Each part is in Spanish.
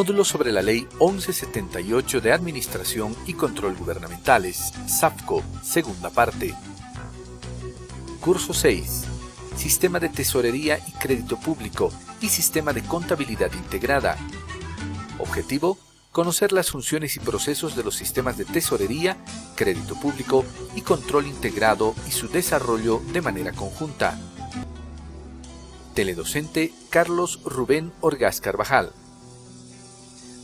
Módulo sobre la Ley 1178 de Administración y Control Gubernamentales, SAFCO, segunda parte. Curso 6. Sistema de Tesorería y Crédito Público y Sistema de Contabilidad Integrada. Objetivo: conocer las funciones y procesos de los sistemas de tesorería, crédito público y control integrado y su desarrollo de manera conjunta. Teledocente Carlos Rubén Orgaz Carvajal.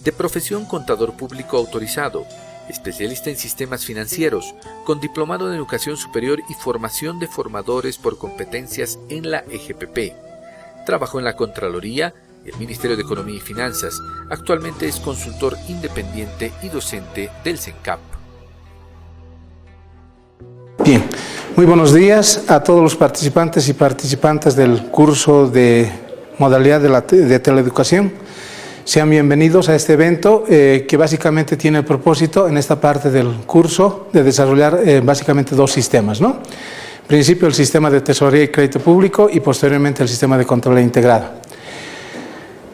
De profesión contador público autorizado, especialista en sistemas financieros, con diplomado en educación superior y formación de formadores por competencias en la EGPP. Trabajó en la Contraloría, el Ministerio de Economía y Finanzas. Actualmente es consultor independiente y docente del CENCAP. Bien, muy buenos días a todos los participantes y participantes del curso de modalidad de teleeducación. Sean bienvenidos a este evento que básicamente tiene el propósito en esta parte del curso de desarrollar básicamente dos sistemas, ¿no? En principio el sistema de tesorería y crédito público y posteriormente el sistema de contabilidad integrada.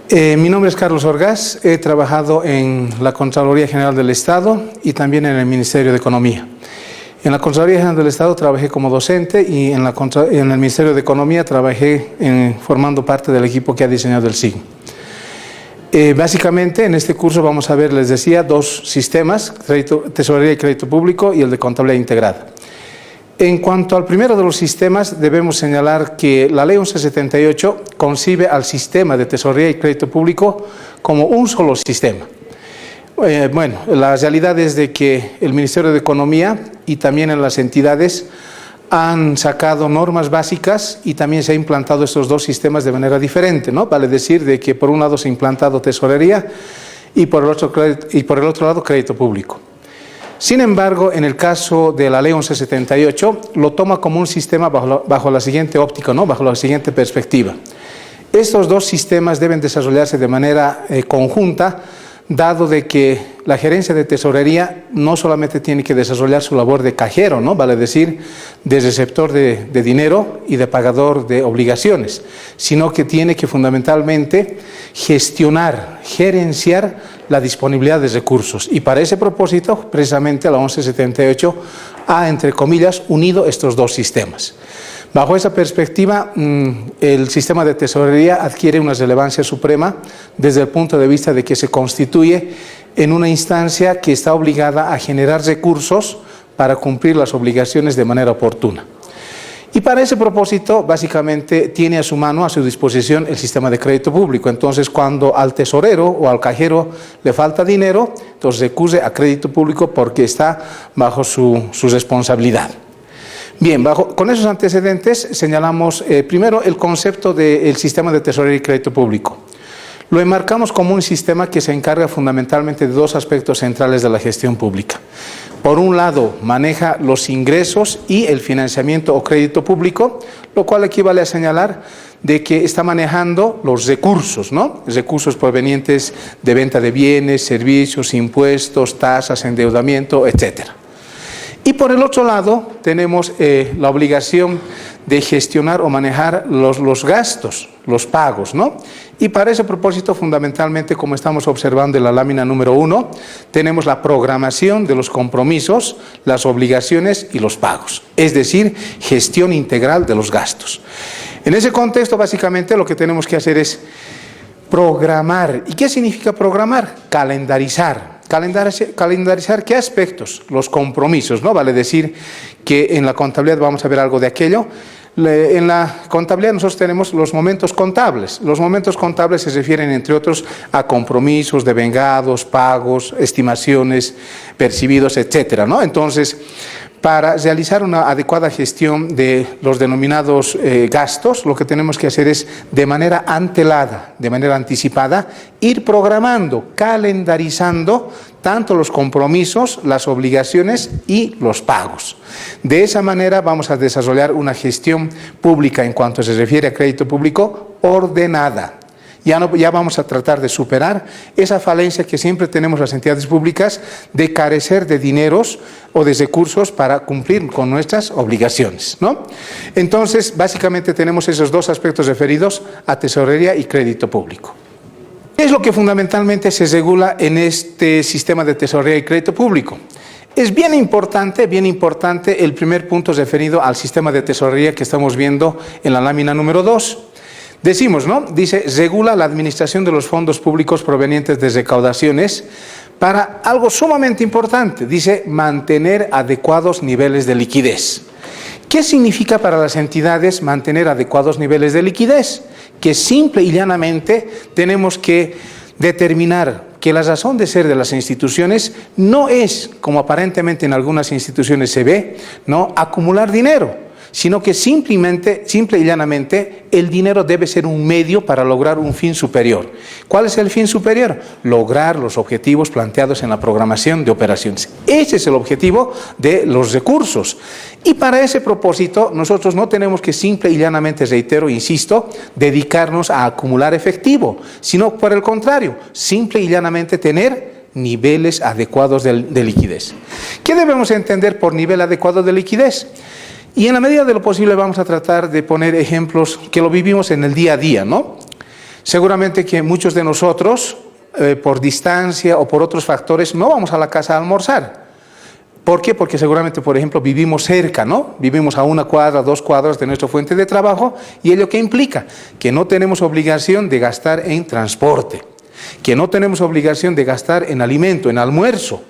Mi nombre es Carlos Orgaz, he trabajado en la Contraloría General del Estado y también en el Ministerio de Economía. En la Contraloría General del Estado trabajé como docente y en el Ministerio de Economía trabajé formando parte del equipo que ha diseñado el SIG. Básicamente en este curso vamos a ver, les decía, dos sistemas, tesorería y crédito público y el de contabilidad integrada. En cuanto al primero de los sistemas, debemos señalar que la Ley 1178 concibe al sistema de tesorería y crédito público como un solo sistema. Bueno, la realidad es de que el Ministerio de Economía y también en las entidades han sacado normas básicas y también se han implantado estos dos sistemas de manera diferente, ¿no? Vale decir de que por un lado se ha implantado tesorería y por el otro lado crédito público. Sin embargo, en el caso de la Ley 1178, lo toma como un sistema bajo la siguiente óptica, ¿no? Bajo la siguiente perspectiva. Estos dos sistemas deben desarrollarse de manera conjunta, dado de que la gerencia de tesorería no solamente tiene que desarrollar su labor de cajero, ¿no? Vale decir, de receptor de dinero y de pagador de obligaciones, sino que tiene que fundamentalmente gestionar, gerenciar la disponibilidad de recursos. Y para ese propósito, precisamente la 1178 ha, entre comillas, unido estos dos sistemas. Bajo esa perspectiva, el sistema de tesorería adquiere una relevancia suprema desde el punto de vista de que se constituye en una instancia que está obligada a generar recursos para cumplir las obligaciones de manera oportuna. Y para ese propósito, básicamente, tiene a su mano, a su disposición, el sistema de crédito público. Entonces, cuando al tesorero o al cajero le falta dinero, entonces recurre a crédito público porque está bajo su responsabilidad. Bien, con esos antecedentes señalamos primero el concepto del sistema de tesorería y crédito público. Lo enmarcamos como un sistema que se encarga fundamentalmente de dos aspectos centrales de la gestión pública. Por un lado, maneja los ingresos y el financiamiento o crédito público, lo cual equivale a señalar de que está manejando los recursos, ¿no? Recursos provenientes de venta de bienes, servicios, impuestos, tasas, endeudamiento, etcétera. Y por el otro lado tenemos la obligación de gestionar o manejar los gastos, los pagos, ¿no? Y para ese propósito, fundamentalmente, como estamos observando en la lámina número 1, tenemos la programación de los compromisos, las obligaciones y los pagos, es decir, gestión integral de los gastos. En ese contexto, básicamente, lo que tenemos que hacer es programar. ¿Y qué significa programar? Calendarizar. ¿Calendarizar qué aspectos? Los compromisos, ¿no? Vale decir que en la contabilidad vamos a ver algo de aquello. En la contabilidad nosotros tenemos los momentos contables. Los momentos contables se refieren, entre otros, a compromisos, devengados, pagos, estimaciones, percibidos, etcétera, ¿no? Entonces, para realizar una adecuada gestión de los denominados gastos, lo que tenemos que hacer es, de manera antelada, de manera anticipada, ir programando, calendarizando tanto los compromisos, las obligaciones y los pagos. De esa manera vamos a desarrollar una gestión pública en cuanto se refiere a crédito público ordenada. Ya vamos a tratar de superar esa falencia que siempre tenemos las entidades públicas de carecer de dineros o de recursos para cumplir con nuestras obligaciones, ¿no? Entonces, básicamente tenemos esos dos aspectos referidos a tesorería y crédito público. ¿Qué es lo que fundamentalmente se regula en este sistema de tesorería y crédito público? Es bien importante el primer punto referido al sistema de tesorería que estamos viendo en la lámina número 2. Decimos, ¿no? Dice, regula la administración de los fondos públicos provenientes de recaudaciones para algo sumamente importante. Dice, mantener adecuados niveles de liquidez. ¿Qué significa para las entidades mantener adecuados niveles de liquidez? Que simple y llanamente tenemos que determinar que la razón de ser de las instituciones no es, como aparentemente en algunas instituciones se ve, ¿no?, acumular dinero, sino que simple y llanamente el dinero debe ser un medio para lograr un fin superior. ¿Cuál es el fin superior? Lograr los objetivos planteados en la programación de operaciones. Ese es el objetivo de los recursos. Y para ese propósito nosotros no tenemos que simple y llanamente, reitero, insisto, dedicarnos a acumular efectivo, sino por el contrario, simple y llanamente tener niveles adecuados de liquidez. ¿Qué debemos entender por nivel adecuado de liquidez? Y en la medida de lo posible vamos a tratar de poner ejemplos que lo vivimos en el día a día, ¿no? Seguramente que muchos de nosotros, por distancia o por otros factores, no vamos a la casa a almorzar. ¿Por qué? Porque seguramente, por ejemplo, vivimos cerca, ¿no? Vivimos a 1 cuadra, 2 cuadras de nuestra fuente de trabajo, y ello ¿qué implica? Que no tenemos obligación de gastar en transporte, que no tenemos obligación de gastar en alimento, en almuerzo.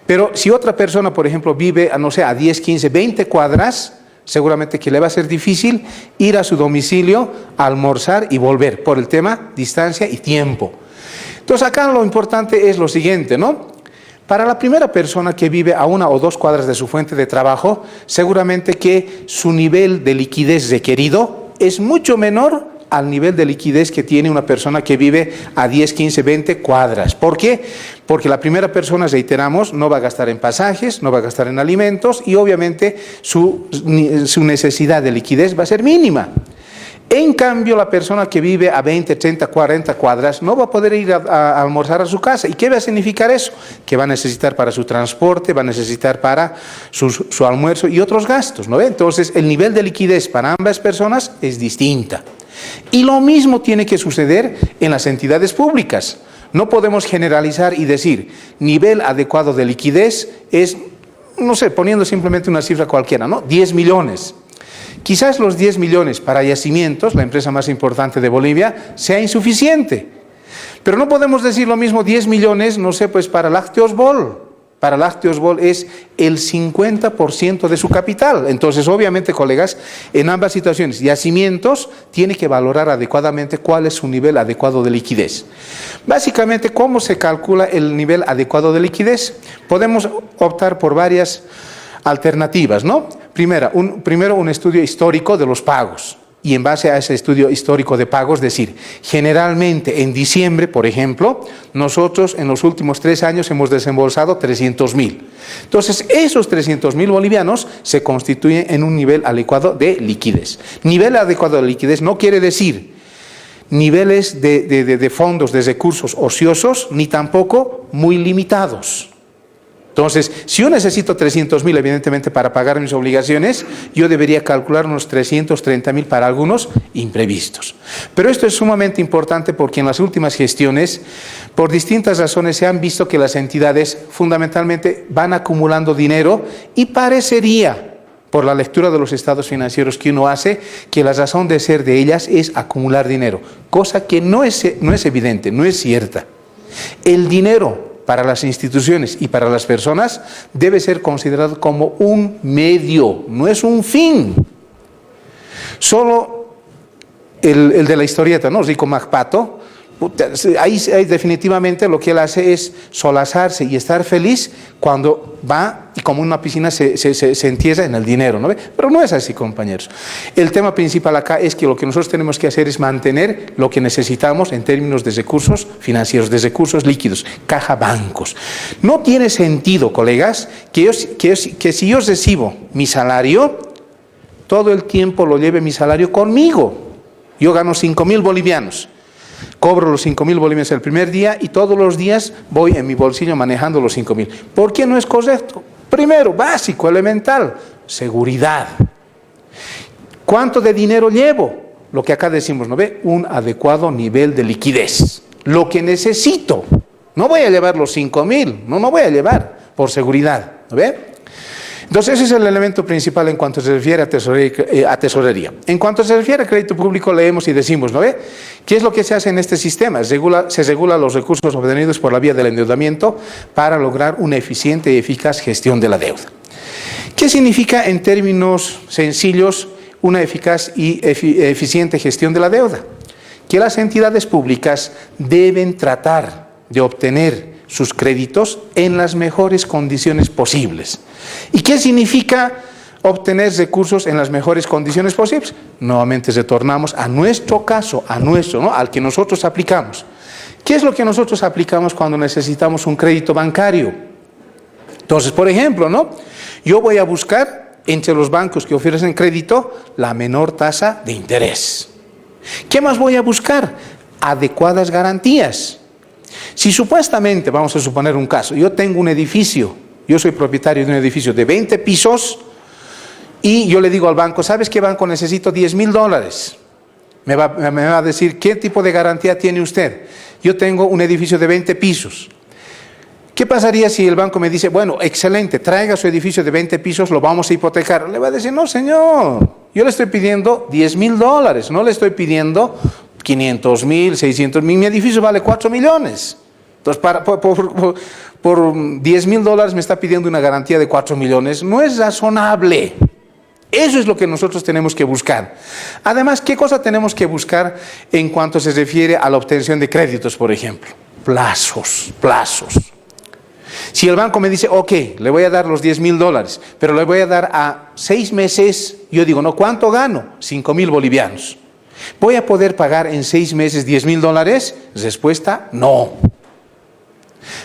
Pero si otra persona, por ejemplo, vive, no sé, a 10, 15, 20 cuadras, seguramente que le va a ser difícil ir a su domicilio a almorzar y volver, por el tema distancia y tiempo. Entonces acá lo importante es lo siguiente, ¿no? Para la primera persona que vive a 1 o 2 cuadras de su fuente de trabajo, seguramente que su nivel de liquidez requerido es mucho menor al nivel de liquidez que tiene una persona que vive a 10, 15, 20 cuadras. ¿Por qué? Porque la primera persona, reiteramos, no va a gastar en pasajes, no va a gastar en alimentos y obviamente su necesidad de liquidez va a ser mínima. En cambio, la persona que vive a 20, 30, 40 cuadras no va a poder ir a almorzar a su casa. ¿Y qué va a significar eso? Que va a necesitar para su transporte, va a necesitar para su almuerzo y otros gastos, ¿no ve? Entonces, el nivel de liquidez para ambas personas es distinta. Y lo mismo tiene que suceder en las entidades públicas. No podemos generalizar y decir, nivel adecuado de liquidez es, no sé, poniendo simplemente una cifra cualquiera, ¿no? 10 millones. Quizás los 10 millones para Yacimientos, la empresa más importante de Bolivia, sea insuficiente. Pero no podemos decir lo mismo 10 millones, no sé, pues para Lácteos Bol. Para Lácteos Bol es el 50% de su capital. Entonces, obviamente, colegas, en ambas situaciones, Yacimientos tiene que valorar adecuadamente cuál es su nivel adecuado de liquidez. Básicamente, ¿cómo se calcula el nivel adecuado de liquidez? Podemos optar por varias alternativas, ¿no? Primero, un estudio histórico de los pagos. Y en base a ese estudio histórico de pagos, decir, generalmente en diciembre, por ejemplo, nosotros en los últimos 3 años hemos desembolsado 300.000. Entonces, esos 300.000 bolivianos se constituyen en un nivel adecuado de liquidez. Nivel adecuado de liquidez no quiere decir niveles de fondos, de recursos ociosos, ni tampoco muy limitados. Entonces, si yo necesito 300.000, evidentemente, para pagar mis obligaciones, yo debería calcular unos 330.000 para algunos imprevistos. Pero esto es sumamente importante porque en las últimas gestiones, por distintas razones, se han visto que las entidades fundamentalmente van acumulando dinero y parecería, por la lectura de los estados financieros que uno hace, que la razón de ser de ellas es acumular dinero, cosa que no es evidente, no es cierta. El dinero para las instituciones y para las personas debe ser considerado como un medio, no es un fin. Solo el de la historieta, ¿no? Rico Macpato, ahí definitivamente lo que él hace es solazarse y estar feliz cuando va y como una piscina se entierra en el dinero, ¿no? Pero no es así, compañeros. El tema principal acá es que lo que nosotros tenemos que hacer es mantener lo que necesitamos en términos de recursos financieros, de recursos líquidos, caja bancos. No tiene sentido, colegas, que si yo recibo mi salario, todo el tiempo lo lleve mi salario conmigo. Yo gano 5.000 bolivianos. Cobro los 5.000 bolivianos el primer día y todos los días voy en mi bolsillo manejando los 5.000. ¿Por qué no es correcto? Primero, básico, elemental, seguridad. ¿Cuánto de dinero llevo? Lo que acá decimos, ¿no ve? Un adecuado nivel de liquidez. lo que necesito. No voy a llevar los 5.000, no voy a llevar por seguridad, ¿no ve? Entonces ese es el elemento principal en cuanto se refiere a tesorería. En cuanto se refiere a crédito público, leemos y decimos, ¿no ve? ¿Qué es lo que se hace en este sistema? Se regula los recursos obtenidos por la vía del endeudamiento para lograr una eficiente y eficaz gestión de la deuda. ¿Qué significa en términos sencillos una eficaz y eficiente gestión de la deuda? Que las entidades públicas deben tratar de obtener sus créditos en las mejores condiciones posibles. ¿Y qué significa obtener recursos en las mejores condiciones posibles? Nuevamente retornamos a nuestro caso, ¿no? Al que nosotros aplicamos. ¿Qué es lo que nosotros aplicamos cuando necesitamos un crédito bancario? Entonces, por ejemplo, ¿no? Yo voy a buscar entre los bancos que ofrecen crédito la menor tasa de interés. ¿Qué más voy a buscar? Adecuadas garantías. Si supuestamente, vamos a suponer un caso, yo tengo un edificio, yo soy propietario de un edificio de 20 pisos y yo le digo al banco, ¿sabes qué, banco? Necesito $10.000. Me va a decir, ¿qué tipo de garantía tiene usted? Yo tengo un edificio de 20 pisos. ¿Qué pasaría si el banco me dice, bueno, excelente, traiga su edificio de 20 pisos, lo vamos a hipotecar? Le va a decir, no señor, yo le estoy pidiendo $10.000, no le estoy pidiendo 500.000, 600.000, mi edificio vale 4 millones. Entonces, por $10.000 me está pidiendo una garantía de 4 millones. No es razonable. Eso es lo que nosotros tenemos que buscar. Además, ¿qué cosa tenemos que buscar en cuanto se refiere a la obtención de créditos, por ejemplo? Plazos. Si el banco me dice, ok, le voy a dar los $10.000, pero le voy a dar a 6 meses, yo digo, no, ¿cuánto gano? 5.000 bolivianos. ¿Voy a poder pagar en 6 meses $10.000? Respuesta, no.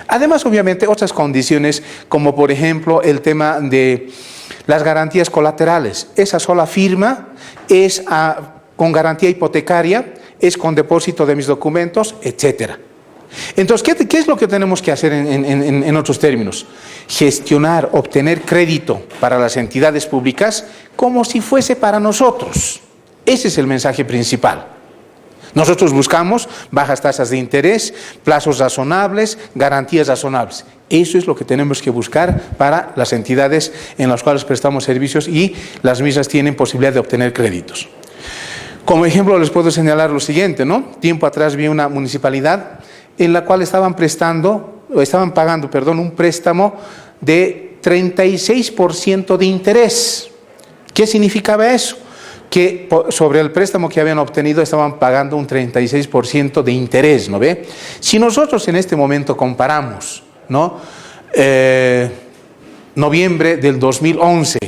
Además, obviamente, otras condiciones, como por ejemplo el tema de las garantías colaterales. Esa sola firma es con garantía hipotecaria, es con depósito de mis documentos, etcétera. Entonces, ¿qué es lo que tenemos que hacer en otros términos? Gestionar, obtener crédito para las entidades públicas como si fuese para nosotros. Ese es el mensaje principal. Nosotros buscamos bajas tasas de interés, plazos razonables, garantías razonables. Eso es lo que tenemos que buscar para las entidades en las cuales prestamos servicios y las mismas tienen posibilidad de obtener créditos. Como ejemplo les puedo señalar lo siguiente, ¿no? Tiempo atrás vi una municipalidad en la cual estaban pagando un préstamo de 36% de interés. ¿Qué significaba eso? Que sobre el préstamo que habían obtenido estaban pagando un 36% de interés, ¿no ve? Si nosotros en este momento comparamos, ¿no? Noviembre del 2011,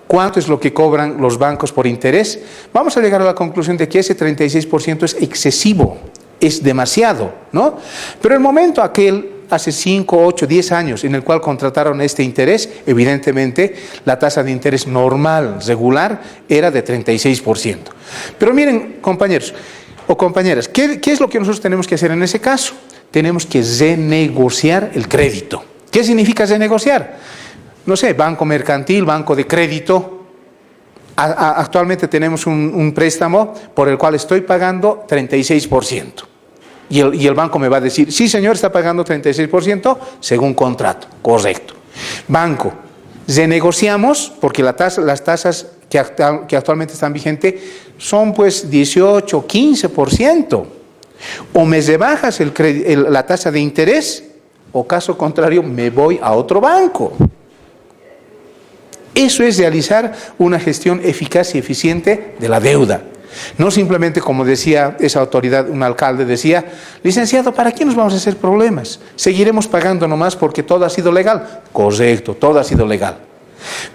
¿cuánto es lo que cobran los bancos por interés? Vamos a llegar a la conclusión de que ese 36% es excesivo, es demasiado, ¿no? Pero el momento aquel, hace 5, 8, 10 años, en el cual contrataron este interés, evidentemente la tasa de interés normal, regular, era de 36%. Pero miren, compañeros o compañeras, ¿qué es lo que nosotros tenemos que hacer en ese caso? Tenemos que renegociar el crédito. ¿Qué significa renegociar? No sé, banco mercantil, banco de crédito. Actualmente tenemos un préstamo por el cual estoy pagando 36%. Y el banco me va a decir, sí señor, está pagando 36% según contrato, correcto. Banco, renegociamos porque las tasas que actualmente están vigentes son pues 18, 15%. O me rebajas la tasa de interés o caso contrario me voy a otro banco. Eso es realizar una gestión eficaz y eficiente de la deuda. No simplemente, como decía esa autoridad, un alcalde decía, licenciado, ¿para qué nos vamos a hacer problemas? Seguiremos pagando nomás porque todo ha sido legal. Correcto, todo ha sido legal.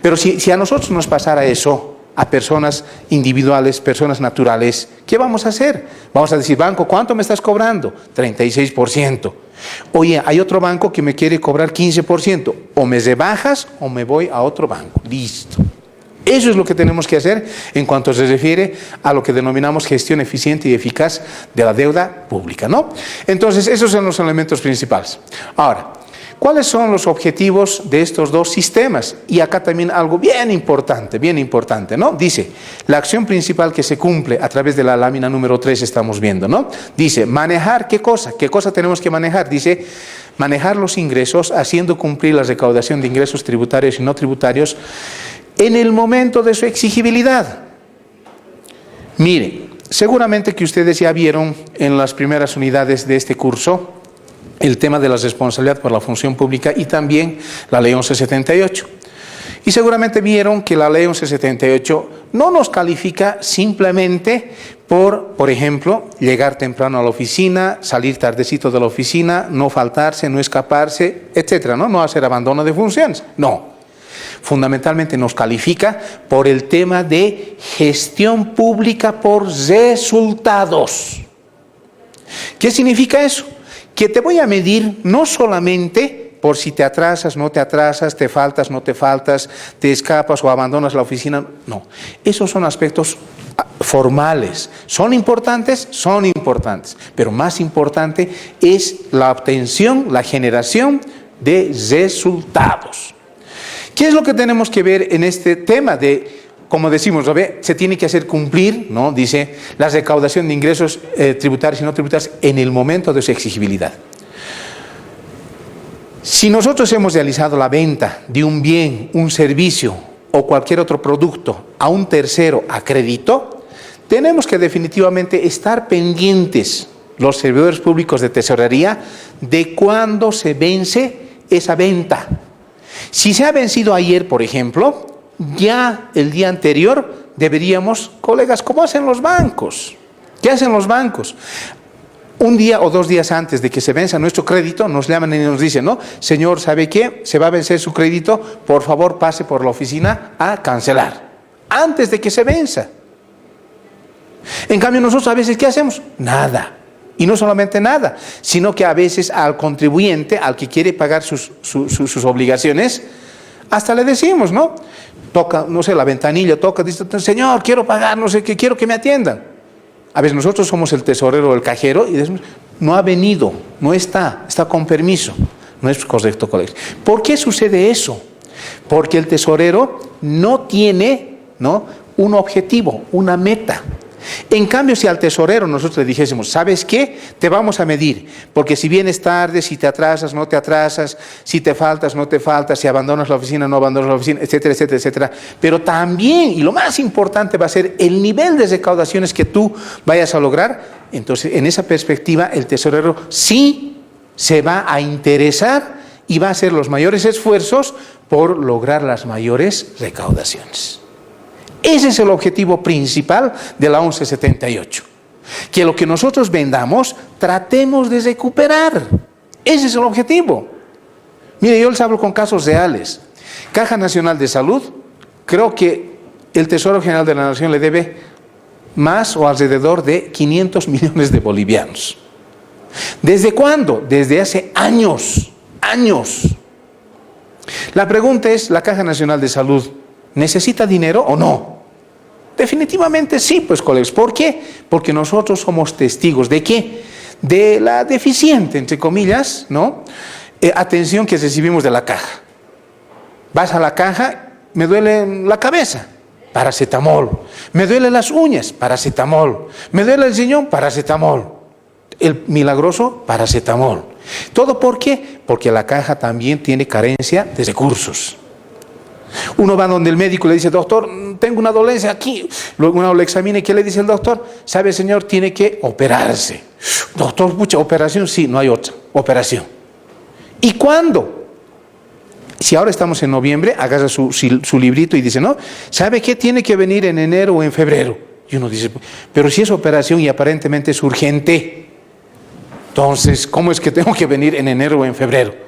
Pero si a nosotros nos pasara eso, a personas individuales, personas naturales, ¿qué vamos a hacer? Vamos a decir, banco, ¿cuánto me estás cobrando? 36%. Oye, hay otro banco que me quiere cobrar 15%. O me rebajas o me voy a otro banco. Listo. Eso es lo que tenemos que hacer en cuanto se refiere a lo que denominamos gestión eficiente y eficaz de la deuda pública, ¿no? Entonces, esos son los elementos principales. Ahora, ¿Cuáles son los objetivos de estos dos sistemas? Y acá también algo bien importante, ¿no? Dice, la acción principal que se cumple a través de la lámina número 3 estamos viendo, ¿no? Dice, manejar, ¿qué cosa? ¿Qué cosa tenemos que manejar? Dice, manejar los ingresos haciendo cumplir la recaudación de ingresos tributarios y no tributarios en el momento de su exigibilidad. Mire, seguramente que ustedes ya vieron en las primeras unidades de este curso el tema de la responsabilidad por la función pública y también la Ley 1178. Y seguramente vieron que la Ley 1178 no nos califica simplemente por ejemplo, llegar temprano a la oficina, salir tardecito de la oficina, no faltarse, no escaparse, etcétera, ¿no? No hacer abandono de funciones, no. Fundamentalmente nos califica por el tema de gestión pública por resultados. ¿Qué significa eso? Que te voy a medir no solamente por si te atrasas, no te atrasas, te faltas, no te faltas, te escapas o abandonas la oficina. No, esos son aspectos formales. ¿Son importantes? Son importantes. Pero más importante es la obtención, la generación de resultados. ¿Qué es lo que tenemos que ver en este tema de, como decimos, se tiene que hacer cumplir, ¿no? Dice, la recaudación de ingresos tributarios y no tributarios en el momento de su exigibilidad? Si nosotros hemos realizado la venta de un bien, un servicio o cualquier otro producto a un tercero a crédito, tenemos que definitivamente estar pendientes, los servidores públicos de tesorería, de cuándo se vence esa venta. Si se ha vencido ayer, por ejemplo, ya el día anterior deberíamos, colegas, ¿cómo hacen los bancos? ¿Qué hacen los bancos? Un día o 2 días antes de que se venza nuestro crédito, nos llaman y nos dicen, ¿no? Señor, ¿sabe qué? Se va a vencer su crédito, por favor pase por la oficina a cancelar, antes de que se venza. En cambio nosotros a veces, ¿qué hacemos? Nada. Y no solamente nada, sino que a veces al contribuyente, al que quiere pagar sus obligaciones, hasta le decimos, ¿no? Toca, no sé, la ventanilla, toca, dice, señor, quiero pagar, no sé qué, quiero que me atiendan. A veces nosotros somos el tesorero o el cajero y decimos, no ha venido, no está con permiso. No es correcto, colegas. ¿Por qué sucede eso? Porque el tesorero no tiene, ¿no?, un objetivo, una meta. En cambio, si al tesorero nosotros le dijésemos, ¿sabes qué? Te vamos a medir, porque si vienes tarde, si te atrasas, no te atrasas, si te faltas, no te faltas, si abandonas la oficina, no abandonas la oficina, etcétera, etcétera, etcétera. Pero también, y lo más importante va a ser el nivel de recaudaciones que tú vayas a lograr. Entonces, en esa perspectiva, el tesorero sí se va a interesar y va a hacer los mayores esfuerzos por lograr las mayores recaudaciones. Ese es el objetivo principal de la 1178. Que lo que nosotros vendamos, tratemos de recuperar. Ese es el objetivo. Mire, yo les hablo con casos reales. Caja Nacional de Salud, creo que el Tesoro General de la Nación le debe más o alrededor de 500 millones de bolivianos. ¿Desde cuándo? Desde hace años. La pregunta es, ¿la Caja Nacional de Salud necesita dinero o no? Definitivamente sí, pues, colegas. ¿Por qué? Porque nosotros somos testigos ¿de qué? De la deficiente, entre comillas, ¿no?, atención que recibimos de la caja. Vas a la caja, me duele la cabeza, paracetamol. Me duele las uñas, paracetamol. Me duele el riñón, paracetamol. El milagroso, paracetamol. ¿Todo por qué? Porque la caja también tiene carencia de recursos. Uno va donde el médico y le dice, doctor, tengo una dolencia aquí. Luego uno lo examina y ¿qué le dice el doctor? ¿Sabe, señor? Tiene que operarse. Doctor, mucha operación, sí, no hay otra, operación. ¿Y cuándo? Si ahora estamos en noviembre, agarra su librito y dice, ¿no? ¿Sabe qué? Tiene que venir en enero o en febrero. Y uno dice, pero si es operación y aparentemente es urgente, entonces, ¿cómo es que tengo que venir en enero o en febrero?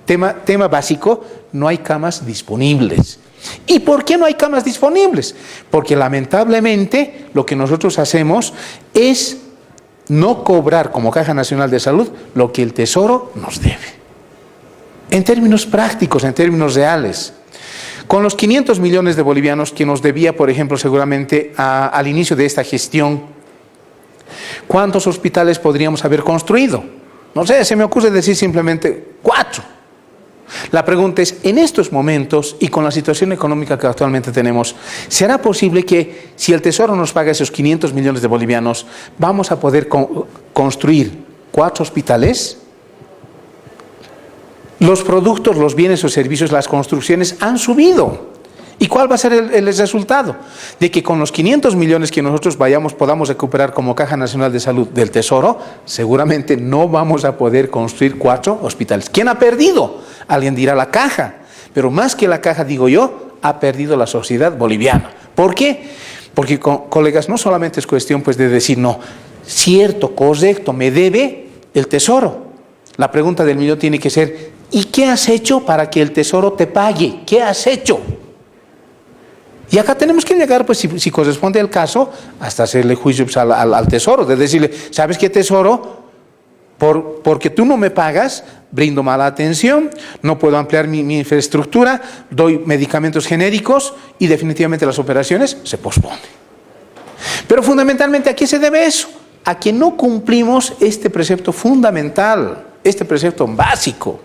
Tema básico, no hay camas disponibles. ¿Y por qué no hay camas disponibles? Porque lamentablemente lo que nosotros hacemos es no cobrar como Caja Nacional de Salud lo que el Tesoro nos debe. En términos prácticos, en términos reales. Con los 500 millones de bolivianos que nos debía, por ejemplo, seguramente al inicio de esta gestión, ¿cuántos hospitales podríamos haber construido? No sé, se me ocurre decir simplemente 4. La pregunta es, en estos momentos y con la situación económica que actualmente tenemos, ¿será posible que si el Tesoro nos paga esos 500 millones de bolivianos, vamos a poder construir 4 hospitales? Los productos, los bienes o servicios, las construcciones han subido. ¿Y cuál va a ser el resultado? De que con los 500 millones que nosotros podamos recuperar como Caja Nacional de Salud del Tesoro, seguramente no vamos a poder construir 4 hospitales. ¿Quién ha perdido? Alguien dirá la Caja, pero más que la Caja, digo yo, ha perdido la sociedad boliviana. ¿Por qué? Porque, colegas, no solamente es cuestión pues, de decir, no, cierto, correcto, me debe el Tesoro. La pregunta del millón tiene que ser, ¿y qué has hecho para que el Tesoro te pague? ¿Qué has hecho? Y acá tenemos que llegar, pues si corresponde al caso, hasta hacerle juicios al Tesoro, de decirle, ¿sabes qué, Tesoro? Porque tú no me pagas, brindo mala atención, no puedo ampliar mi infraestructura, doy medicamentos genéricos y definitivamente las operaciones se posponen. Pero fundamentalmente, ¿a qué se debe eso? A que no cumplimos este precepto fundamental, este precepto básico.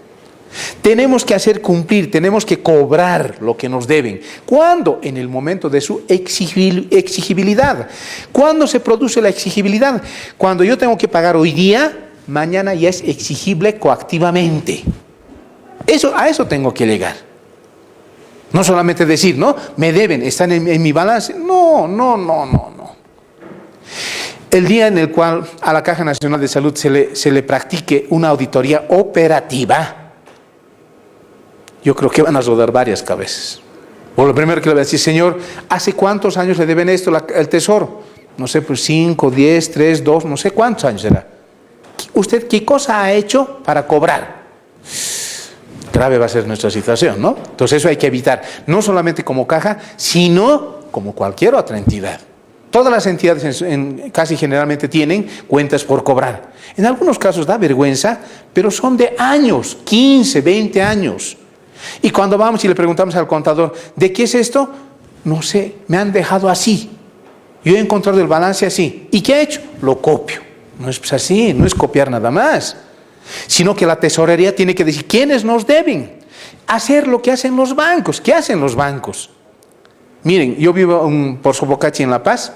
Tenemos que hacer cumplir, tenemos que cobrar lo que nos deben. ¿Cuándo? En el momento de su exigibilidad. ¿Cuándo se produce la exigibilidad? Cuando yo tengo que pagar hoy día, mañana ya es exigible coactivamente. A eso tengo que llegar. No solamente decir, ¿no? Me deben, están en mi balance. No. El día en el cual a la Caja Nacional de Salud se le practique una auditoría operativa, yo creo que van a rodar varias cabezas. Por lo primero que le voy a decir, señor, ¿hace cuántos años le deben esto el Tesoro? No sé, pues 5, 10, 3, 2, no sé cuántos años será. ¿Usted qué cosa ha hecho para cobrar? Grave va a ser nuestra situación, ¿no? Entonces eso hay que evitar, no solamente como Caja, sino como cualquier otra entidad. Todas las entidades casi generalmente tienen cuentas por cobrar. En algunos casos da vergüenza, pero son de años, 15, 20 años. Y cuando vamos y le preguntamos al contador, ¿de qué es esto? No sé, me han dejado así. Yo he encontrado el balance así. ¿Y qué ha hecho? Lo copio. No es pues así, no es copiar nada más. Sino que la tesorería tiene que decir, ¿quiénes nos deben? Hacer lo que hacen los bancos. ¿Qué hacen los bancos? Miren, yo vivo por Sobocachi en La Paz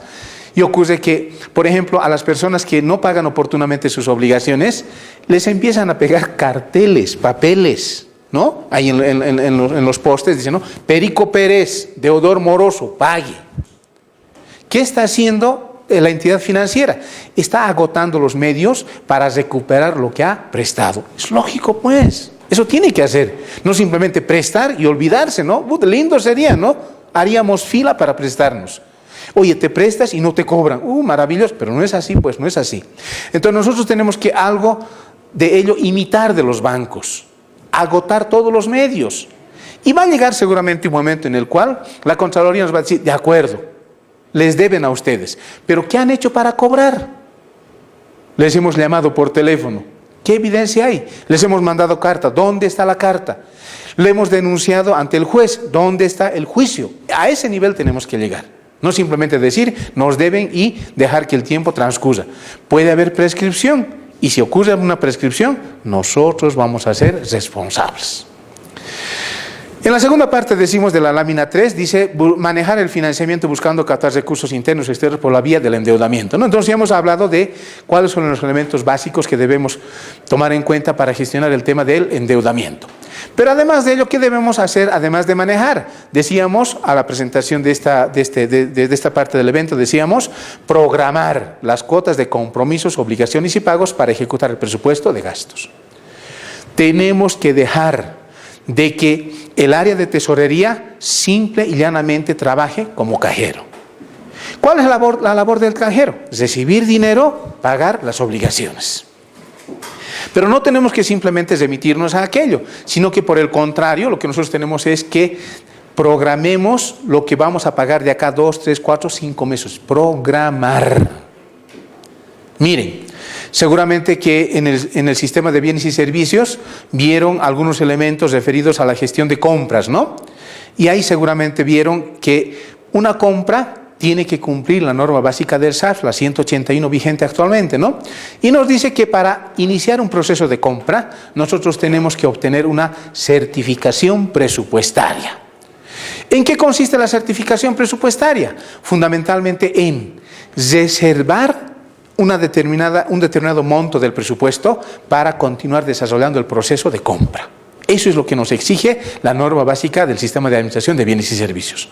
y ocurre que, por ejemplo, a las personas que no pagan oportunamente sus obligaciones, les empiezan a pegar carteles, papeles, ¿no? Ahí en los postes dicen, ¿no? Perico Pérez, deudor moroso, pague. ¿Qué está haciendo la entidad financiera? Está agotando los medios para recuperar lo que ha prestado. Es lógico, pues. Eso tiene que hacer. No simplemente prestar y olvidarse, ¿no? Lindo sería, ¿no? Haríamos fila para prestarnos. Oye, te prestas y no te cobran. Maravilloso, pero no es así, pues no es así. Entonces nosotros tenemos que algo de ello imitar de los bancos. Agotar todos los medios. Y va a llegar seguramente un momento en el cual la Contraloría nos va a decir, de acuerdo, les deben a ustedes, pero ¿qué han hecho para cobrar? Les hemos llamado por teléfono. ¿Qué evidencia hay? Les hemos mandado carta. ¿Dónde está la carta? Le hemos denunciado ante el juez. ¿Dónde está el juicio? A ese nivel tenemos que llegar. No simplemente decir, nos deben y dejar que el tiempo transcurra. Puede haber prescripción. Y si ocurre una prescripción, nosotros vamos a ser responsables. En la segunda parte decimos de la lámina 3, dice manejar el financiamiento buscando captar recursos internos y externos por la vía del endeudamiento, ¿no? Entonces ya hemos hablado de cuáles son los elementos básicos que debemos tomar en cuenta para gestionar el tema del endeudamiento. Pero además de ello, ¿qué debemos hacer además de manejar? Decíamos a la presentación de esta parte del evento, decíamos programar las cuotas de compromisos, obligaciones y pagos para ejecutar el presupuesto de gastos. Tenemos que dejar de que el área de tesorería simple y llanamente trabaje como cajero. ¿Cuál es la labor del cajero? Recibir dinero, pagar las obligaciones. Pero no tenemos que simplemente remitirnos a aquello, sino que por el contrario, lo que nosotros tenemos es que programemos lo que vamos a pagar de acá 2, 3, 4, 5 meses. Programar. Miren, seguramente que en el sistema de bienes y servicios vieron algunos elementos referidos a la gestión de compras, ¿no? Y ahí seguramente vieron que una compra tiene que cumplir la norma básica del SAF, la 181 vigente actualmente, ¿no? Y nos dice que para iniciar un proceso de compra, nosotros tenemos que obtener una certificación presupuestaria. ¿En qué consiste la certificación presupuestaria? Fundamentalmente en reservar un determinado monto del presupuesto para continuar desarrollando el proceso de compra. Eso es lo que nos exige la norma básica del sistema de administración de bienes y servicios.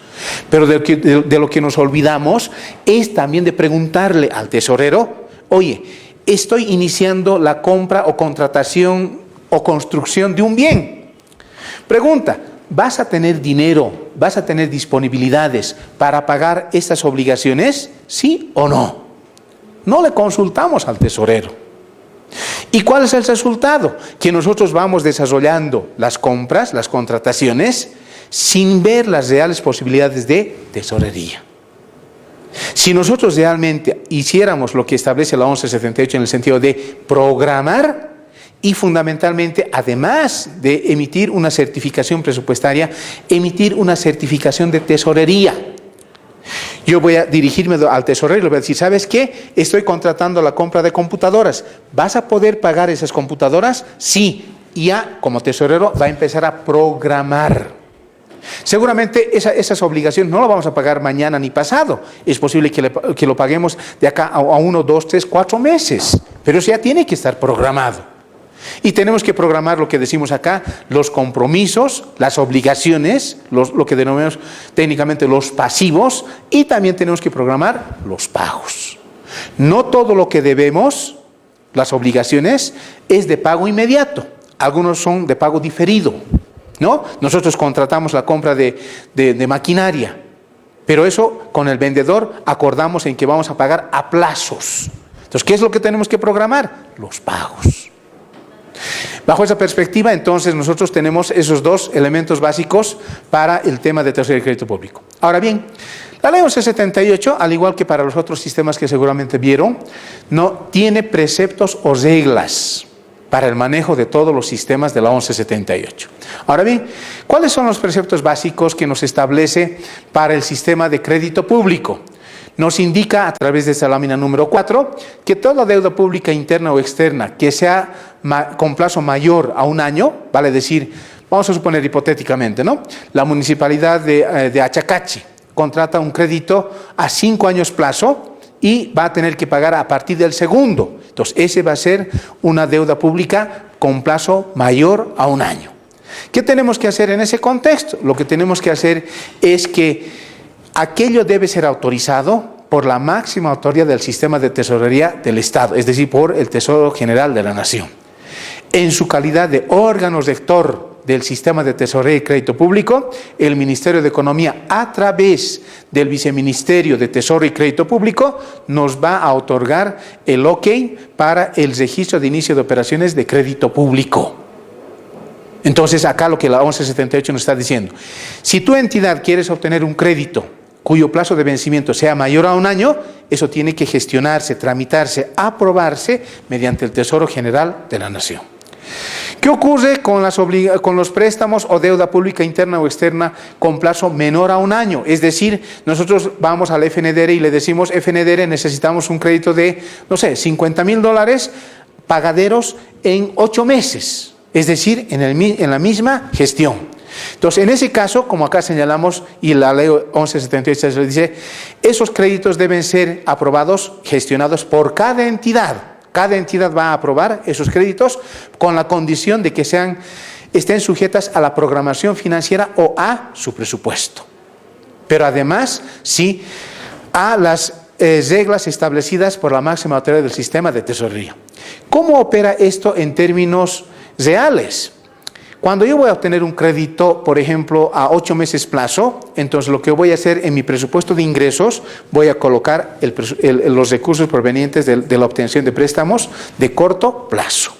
Pero de lo que nos olvidamos es también de preguntarle al tesorero, oye, estoy iniciando la compra o contratación o construcción de un bien. Pregunta, ¿vas a tener dinero, vas a tener disponibilidades para pagar estas obligaciones? ¿Sí o no? No le consultamos al tesorero. ¿Y cuál es el resultado? Que nosotros vamos desarrollando las compras, las contrataciones, sin ver las reales posibilidades de tesorería. Si nosotros realmente hiciéramos lo que establece la 1178 en el sentido de programar y fundamentalmente, además de emitir una certificación presupuestaria, emitir una certificación de tesorería. Yo voy a dirigirme al tesorero y le voy a decir, ¿sabes qué? Estoy contratando la compra de computadoras. ¿Vas a poder pagar esas computadoras? Sí. Y ya, como tesorero, va a empezar a programar. Seguramente esas obligaciones no las vamos a pagar mañana ni pasado. Es posible que lo paguemos de acá a 1, 2, 3, 4 meses. Pero eso ya tiene que estar programado. Y tenemos que programar lo que decimos acá, los compromisos, las obligaciones, lo que denominamos técnicamente los pasivos, y también tenemos que programar los pagos. No todo lo que debemos, las obligaciones, es de pago inmediato. Algunos son de pago diferido, ¿no? Nosotros contratamos la compra de maquinaria, pero eso con el vendedor acordamos en que vamos a pagar a plazos. Entonces, ¿qué es lo que tenemos que programar? Los pagos. Bajo esa perspectiva, entonces, nosotros tenemos esos dos elementos básicos para el tema de tesorería y crédito público. Ahora bien, la ley 1178, al igual que para los otros sistemas que seguramente vieron, no tiene preceptos o reglas para el manejo de todos los sistemas de la 1178. Ahora bien, ¿cuáles son los preceptos básicos que nos establece para el sistema de crédito público? Nos indica a través de esta lámina número 4 que toda deuda pública interna o externa que sea con plazo mayor a un año, vale decir, vamos a suponer hipotéticamente, ¿no? La municipalidad de Achacachi contrata un crédito a 5 años plazo y va a tener que pagar a partir del segundo. Entonces, ese va a ser una deuda pública con plazo mayor a un año. ¿Qué tenemos que hacer en ese contexto? Lo que tenemos que hacer es que aquello debe ser autorizado por la máxima autoridad del sistema de tesorería del Estado, es decir, por el Tesoro General de la Nación. En su calidad de órgano rector del sistema de tesorería y crédito público, el Ministerio de Economía, a través del Viceministerio de Tesoro y Crédito Público, nos va a otorgar el OK para el registro de inicio de operaciones de crédito público. Entonces, acá lo que la 1178 nos está diciendo, si tu entidad quieres obtener un crédito cuyo plazo de vencimiento sea mayor a un año, eso tiene que gestionarse, tramitarse, aprobarse mediante el Tesoro General de la Nación. ¿Qué ocurre con los préstamos o deuda pública interna o externa con plazo menor a un año? Es decir, nosotros vamos al FNDR y le decimos, FNDR, necesitamos un crédito de, no sé, $50,000 pagaderos en 8 meses. Es decir, en la misma gestión. Entonces, en ese caso, como acá señalamos, y la ley 1178 se dice, esos créditos deben ser aprobados, gestionados por cada entidad. Cada entidad va a aprobar esos créditos con la condición de que estén sujetas a la programación financiera o a su presupuesto. Pero además, sí, a las reglas establecidas por la máxima autoridad del sistema de tesorería. ¿Cómo opera esto en términos reales? Cuando yo voy a obtener un crédito, por ejemplo, a 8 meses plazo, entonces lo que voy a hacer en mi presupuesto de ingresos, voy a colocar los recursos provenientes de la obtención de préstamos de corto plazo.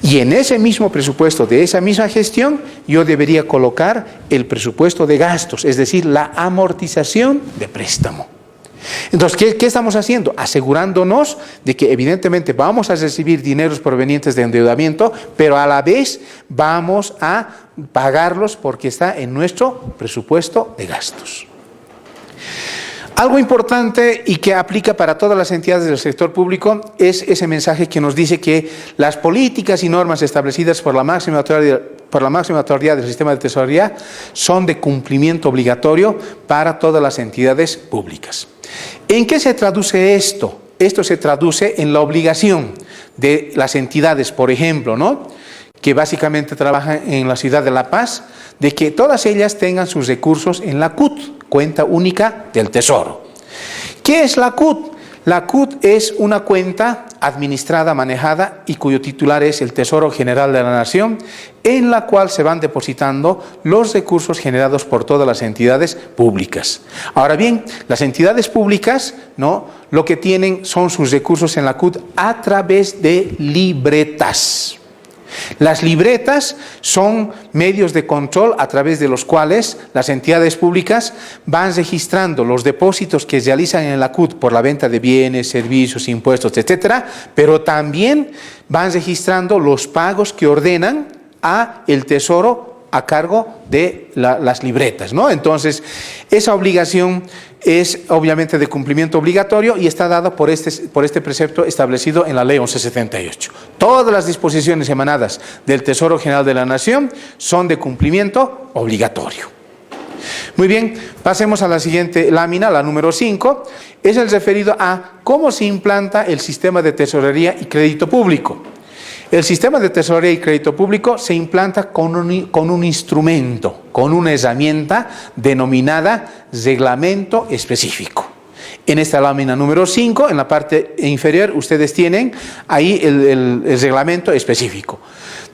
Y en ese mismo presupuesto de esa misma gestión, yo debería colocar el presupuesto de gastos, es decir, la amortización de préstamo. Entonces, ¿qué estamos haciendo? Asegurándonos de que evidentemente vamos a recibir dineros provenientes de endeudamiento, pero a la vez vamos a pagarlos porque está en nuestro presupuesto de gastos. Algo importante y que aplica para todas las entidades del sector público es ese mensaje que nos dice que las políticas y normas establecidas por la máxima autoridad del sistema de tesorería son de cumplimiento obligatorio para todas las entidades públicas. ¿En qué se traduce esto? Esto se traduce en la obligación de las entidades, por ejemplo, ¿no?, que básicamente trabajan en la ciudad de La Paz, de que todas ellas tengan sus recursos en la CUT, cuenta única del Tesoro. ¿Qué es la CUT? La CUT es una cuenta administrada, manejada y cuyo titular es el Tesoro General de la Nación, en la cual se van depositando los recursos generados por todas las entidades públicas. Ahora bien, las entidades públicas, ¿no?, lo que tienen son sus recursos en la CUT a través de libretas. Las libretas son medios de control a través de los cuales las entidades públicas van registrando los depósitos que realizan en la CUT por la venta de bienes, servicios, impuestos, etcétera, pero también van registrando los pagos que ordenan a el Tesoro a cargo de las libretas, ¿no? Entonces, esa obligación es obviamente de cumplimiento obligatorio y está dada por este precepto establecido en la Ley 1178. Todas las disposiciones emanadas del Tesoro General de la Nación son de cumplimiento obligatorio. Muy bien, pasemos a la siguiente lámina, la número 5, es el referido a cómo se implanta el sistema de tesorería y crédito público. El sistema de tesorería y crédito público se implanta con un instrumento, con una herramienta denominada reglamento específico. En esta lámina número 5, en la parte inferior, ustedes tienen ahí el reglamento específico.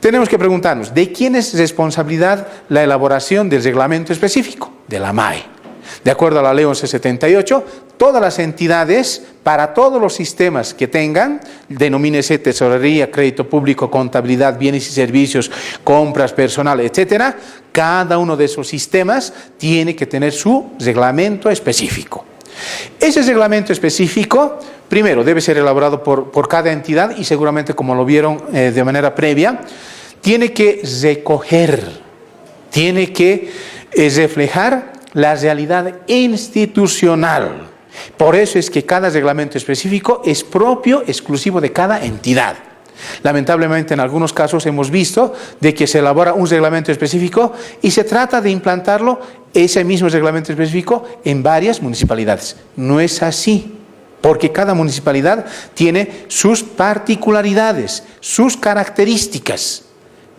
Tenemos que preguntarnos, ¿de quién es responsabilidad la elaboración del reglamento específico? De la MAE. De acuerdo a la Ley 1178, todas las entidades, para todos los sistemas que tengan, denomínese tesorería, crédito público, contabilidad, bienes y servicios, compras, personal, etcétera, cada uno de esos sistemas tiene que tener su reglamento específico. Ese reglamento específico, primero, debe ser elaborado por cada entidad y seguramente, como lo vieron de manera previa, tiene que recoger, tiene que reflejar la realidad institucional. Por eso es que cada reglamento específico es propio, exclusivo de cada entidad. Lamentablemente, en algunos casos hemos visto de que se elabora un reglamento específico y se trata de implantarlo, ese mismo reglamento específico, en varias municipalidades. No es así, porque cada municipalidad tiene sus particularidades, sus características,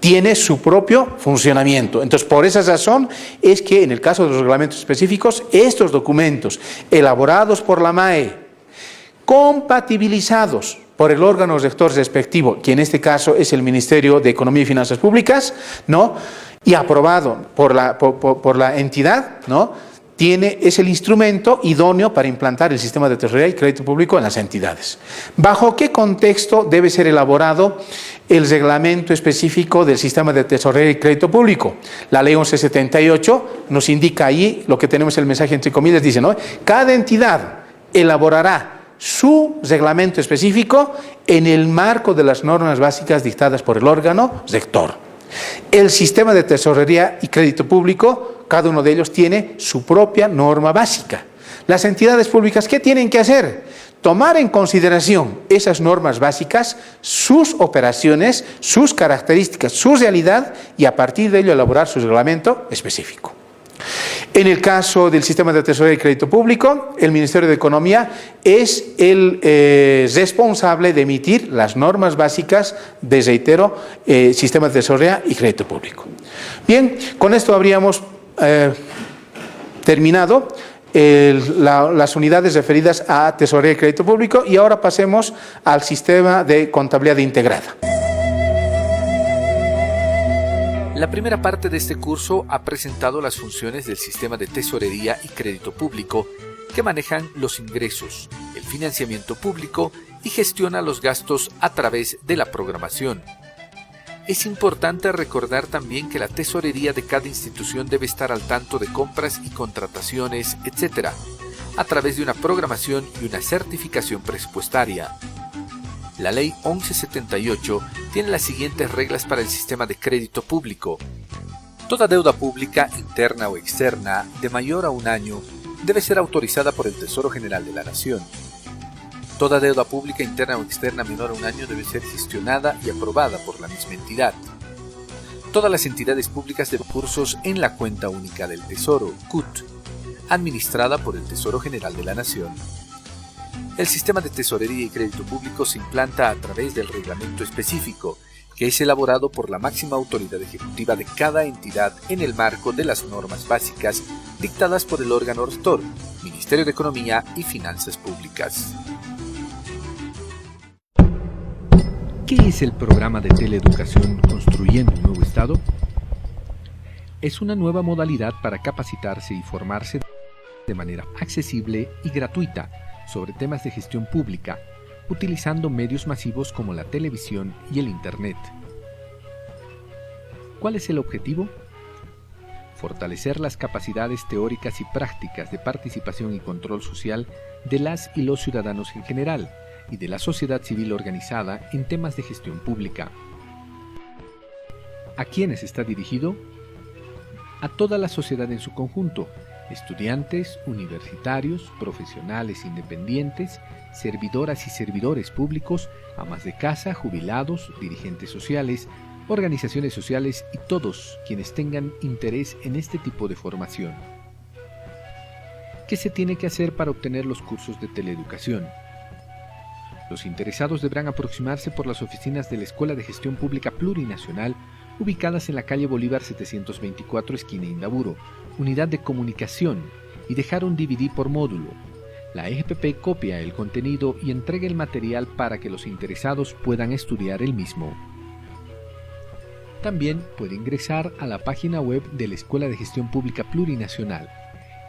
tiene su propio funcionamiento. Entonces, por esa razón es que en el caso de los reglamentos específicos, estos documentos elaborados por la MAE, compatibilizados por el órgano rector respectivo, que en este caso es el Ministerio de Economía y Finanzas Públicas, ¿no?, y aprobado por la entidad, ¿no?, es el instrumento idóneo para implantar el sistema de tesorería y crédito público en las entidades. ¿Bajo qué contexto debe ser elaborado el reglamento específico del sistema de tesorería y crédito público? La Ley 1178 nos indica ahí lo que tenemos, el mensaje entre comillas, dice, ¿no?, cada entidad elaborará su reglamento específico en el marco de las normas básicas dictadas por el órgano rector. El sistema de tesorería y crédito público, cada uno de ellos tiene su propia norma básica. Las entidades públicas, ¿qué tienen que hacer? Tomar en consideración esas normas básicas, sus operaciones, sus características, su realidad, y a partir de ello elaborar su reglamento específico. En el caso del sistema de tesorería y crédito público, el Ministerio de Economía es el responsable de emitir las normas básicas de, reitero, sistema de tesorería y crédito público. Bien, con esto habríamos terminado las unidades referidas a tesorería y crédito público, y ahora pasemos al sistema de contabilidad integrada. La primera parte de este curso ha presentado las funciones del sistema de tesorería y crédito público, que manejan los ingresos, el financiamiento público y gestiona los gastos a través de la programación. Es importante recordar también que la tesorería de cada institución debe estar al tanto de compras y contrataciones, etc., a través de una programación y una certificación presupuestaria. La Ley 1178 tiene las siguientes reglas para el sistema de crédito público. Toda deuda pública, interna o externa, de mayor a un año, debe ser autorizada por el Tesoro General de la Nación. Toda deuda pública interna o externa menor a un año debe ser gestionada y aprobada por la misma entidad. Todas las entidades públicas deben recursos en la Cuenta Única del Tesoro, CUT, administrada por el Tesoro General de la Nación. El sistema de tesorería y crédito público se implanta a través del reglamento específico, que es elaborado por la máxima autoridad ejecutiva de cada entidad en el marco de las normas básicas dictadas por el órgano rector, Ministerio de Economía y Finanzas Públicas. ¿Qué es el programa de teleeducación Construyendo un Nuevo Estado? Es una nueva modalidad para capacitarse y formarse de manera accesible y gratuita sobre temas de gestión pública, utilizando medios masivos como la televisión y el Internet. ¿Cuál es el objetivo? Fortalecer las capacidades teóricas y prácticas de participación y control social de las y los ciudadanos en general y de la sociedad civil organizada en temas de gestión pública. ¿A quiénes está dirigido? A toda la sociedad en su conjunto: estudiantes, universitarios, profesionales independientes, servidoras y servidores públicos, amas de casa, jubilados, dirigentes sociales, organizaciones sociales y todos quienes tengan interés en este tipo de formación. ¿Qué se tiene que hacer para obtener los cursos de teleeducación? Los interesados deberán aproximarse por las oficinas de la Escuela de Gestión Pública Plurinacional, ubicadas en la calle Bolívar 724, esquina Indaburo, unidad de comunicación, y dejar un DVD por módulo. La EGPP copia el contenido y entrega el material para que los interesados puedan estudiar el mismo. También puede ingresar a la página web de la Escuela de Gestión Pública Plurinacional,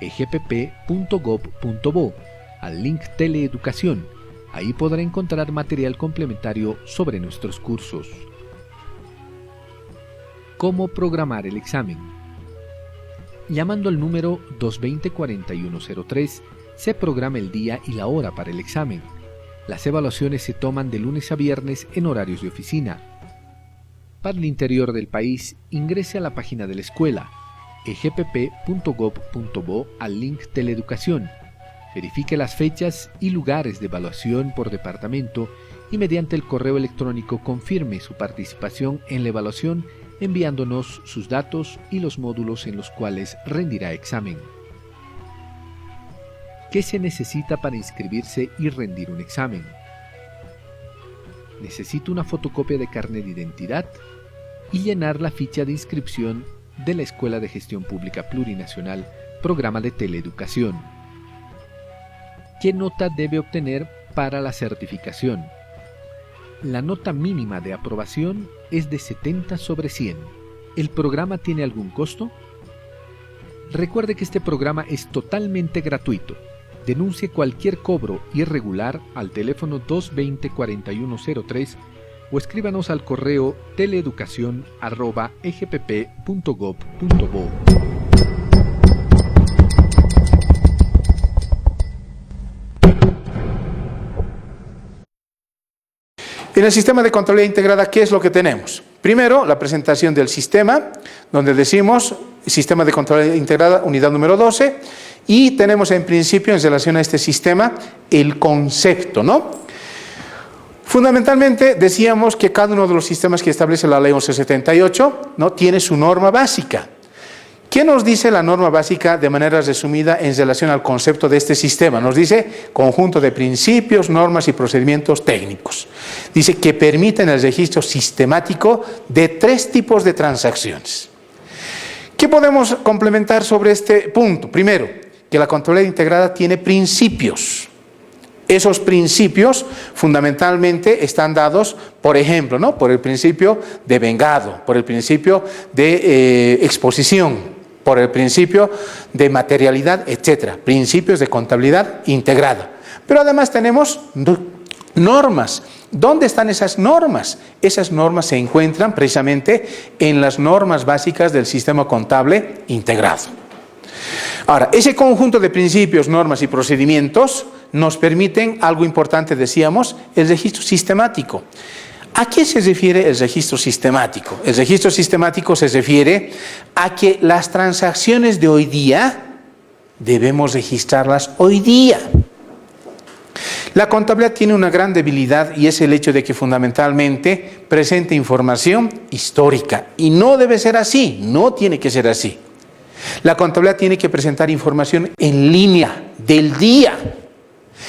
egpp.gov.bo, al link Teleeducación. Ahí podrá encontrar material complementario sobre nuestros cursos. ¿Cómo programar el examen? Llamando al número 220-4103, se programa el día y la hora para el examen. Las evaluaciones se toman de lunes a viernes en horarios de oficina. Para el interior del país, ingrese a la página de la escuela, egpp.gov.bo, al link Teleeducación. Verifique las fechas y lugares de evaluación por departamento y mediante el correo electrónico confirme su participación en la evaluación enviándonos sus datos y los módulos en los cuales rendirá examen. ¿Qué se necesita para inscribirse y rendir un examen? Necesita una fotocopia de carnet de identidad y llenar la ficha de inscripción de la Escuela de Gestión Pública Plurinacional, Programa de Teleeducación. ¿Qué nota debe obtener para la certificación? La nota mínima de aprobación es de 70 sobre 100. ¿El programa tiene algún costo? Recuerde que este programa es totalmente gratuito. Denuncie cualquier cobro irregular al teléfono 220-4103 o escríbanos al correo teleeducacion@egpp.gov.bo. En el sistema de contabilidad integrada, ¿qué es lo que tenemos? Primero, la presentación del sistema, donde decimos Sistema de Contabilidad Integrada, unidad número 12, y tenemos en principio, en relación a este sistema, el concepto, ¿no? Fundamentalmente, decíamos que cada uno de los sistemas que establece la Ley 1178, ¿no?, tiene su norma básica. ¿Qué nos dice la norma básica de manera resumida en relación al concepto de este sistema? Nos dice conjunto de principios, normas y procedimientos técnicos. Dice que permiten el registro sistemático de 3 tipos de transacciones. ¿Qué podemos complementar sobre este punto? Primero, que la contabilidad integrada tiene principios. Esos principios fundamentalmente están dados, por ejemplo, ¿no?, por el principio de vengado, por el principio de exposición, por el principio de materialidad, etcétera, principios de contabilidad integrada. Pero además tenemos normas. ¿Dónde están esas normas? Esas normas se encuentran precisamente en las normas básicas del sistema contable integrado. Ahora, ese conjunto de principios, normas y procedimientos nos permiten algo importante, decíamos, el registro sistemático. ¿A qué se refiere el registro sistemático? El registro sistemático se refiere a que las transacciones de hoy día debemos registrarlas hoy día. La contabilidad tiene una gran debilidad y es el hecho de que fundamentalmente presenta información histórica. Y no debe ser así, no tiene que ser así. La contabilidad tiene que presentar información en línea, del día.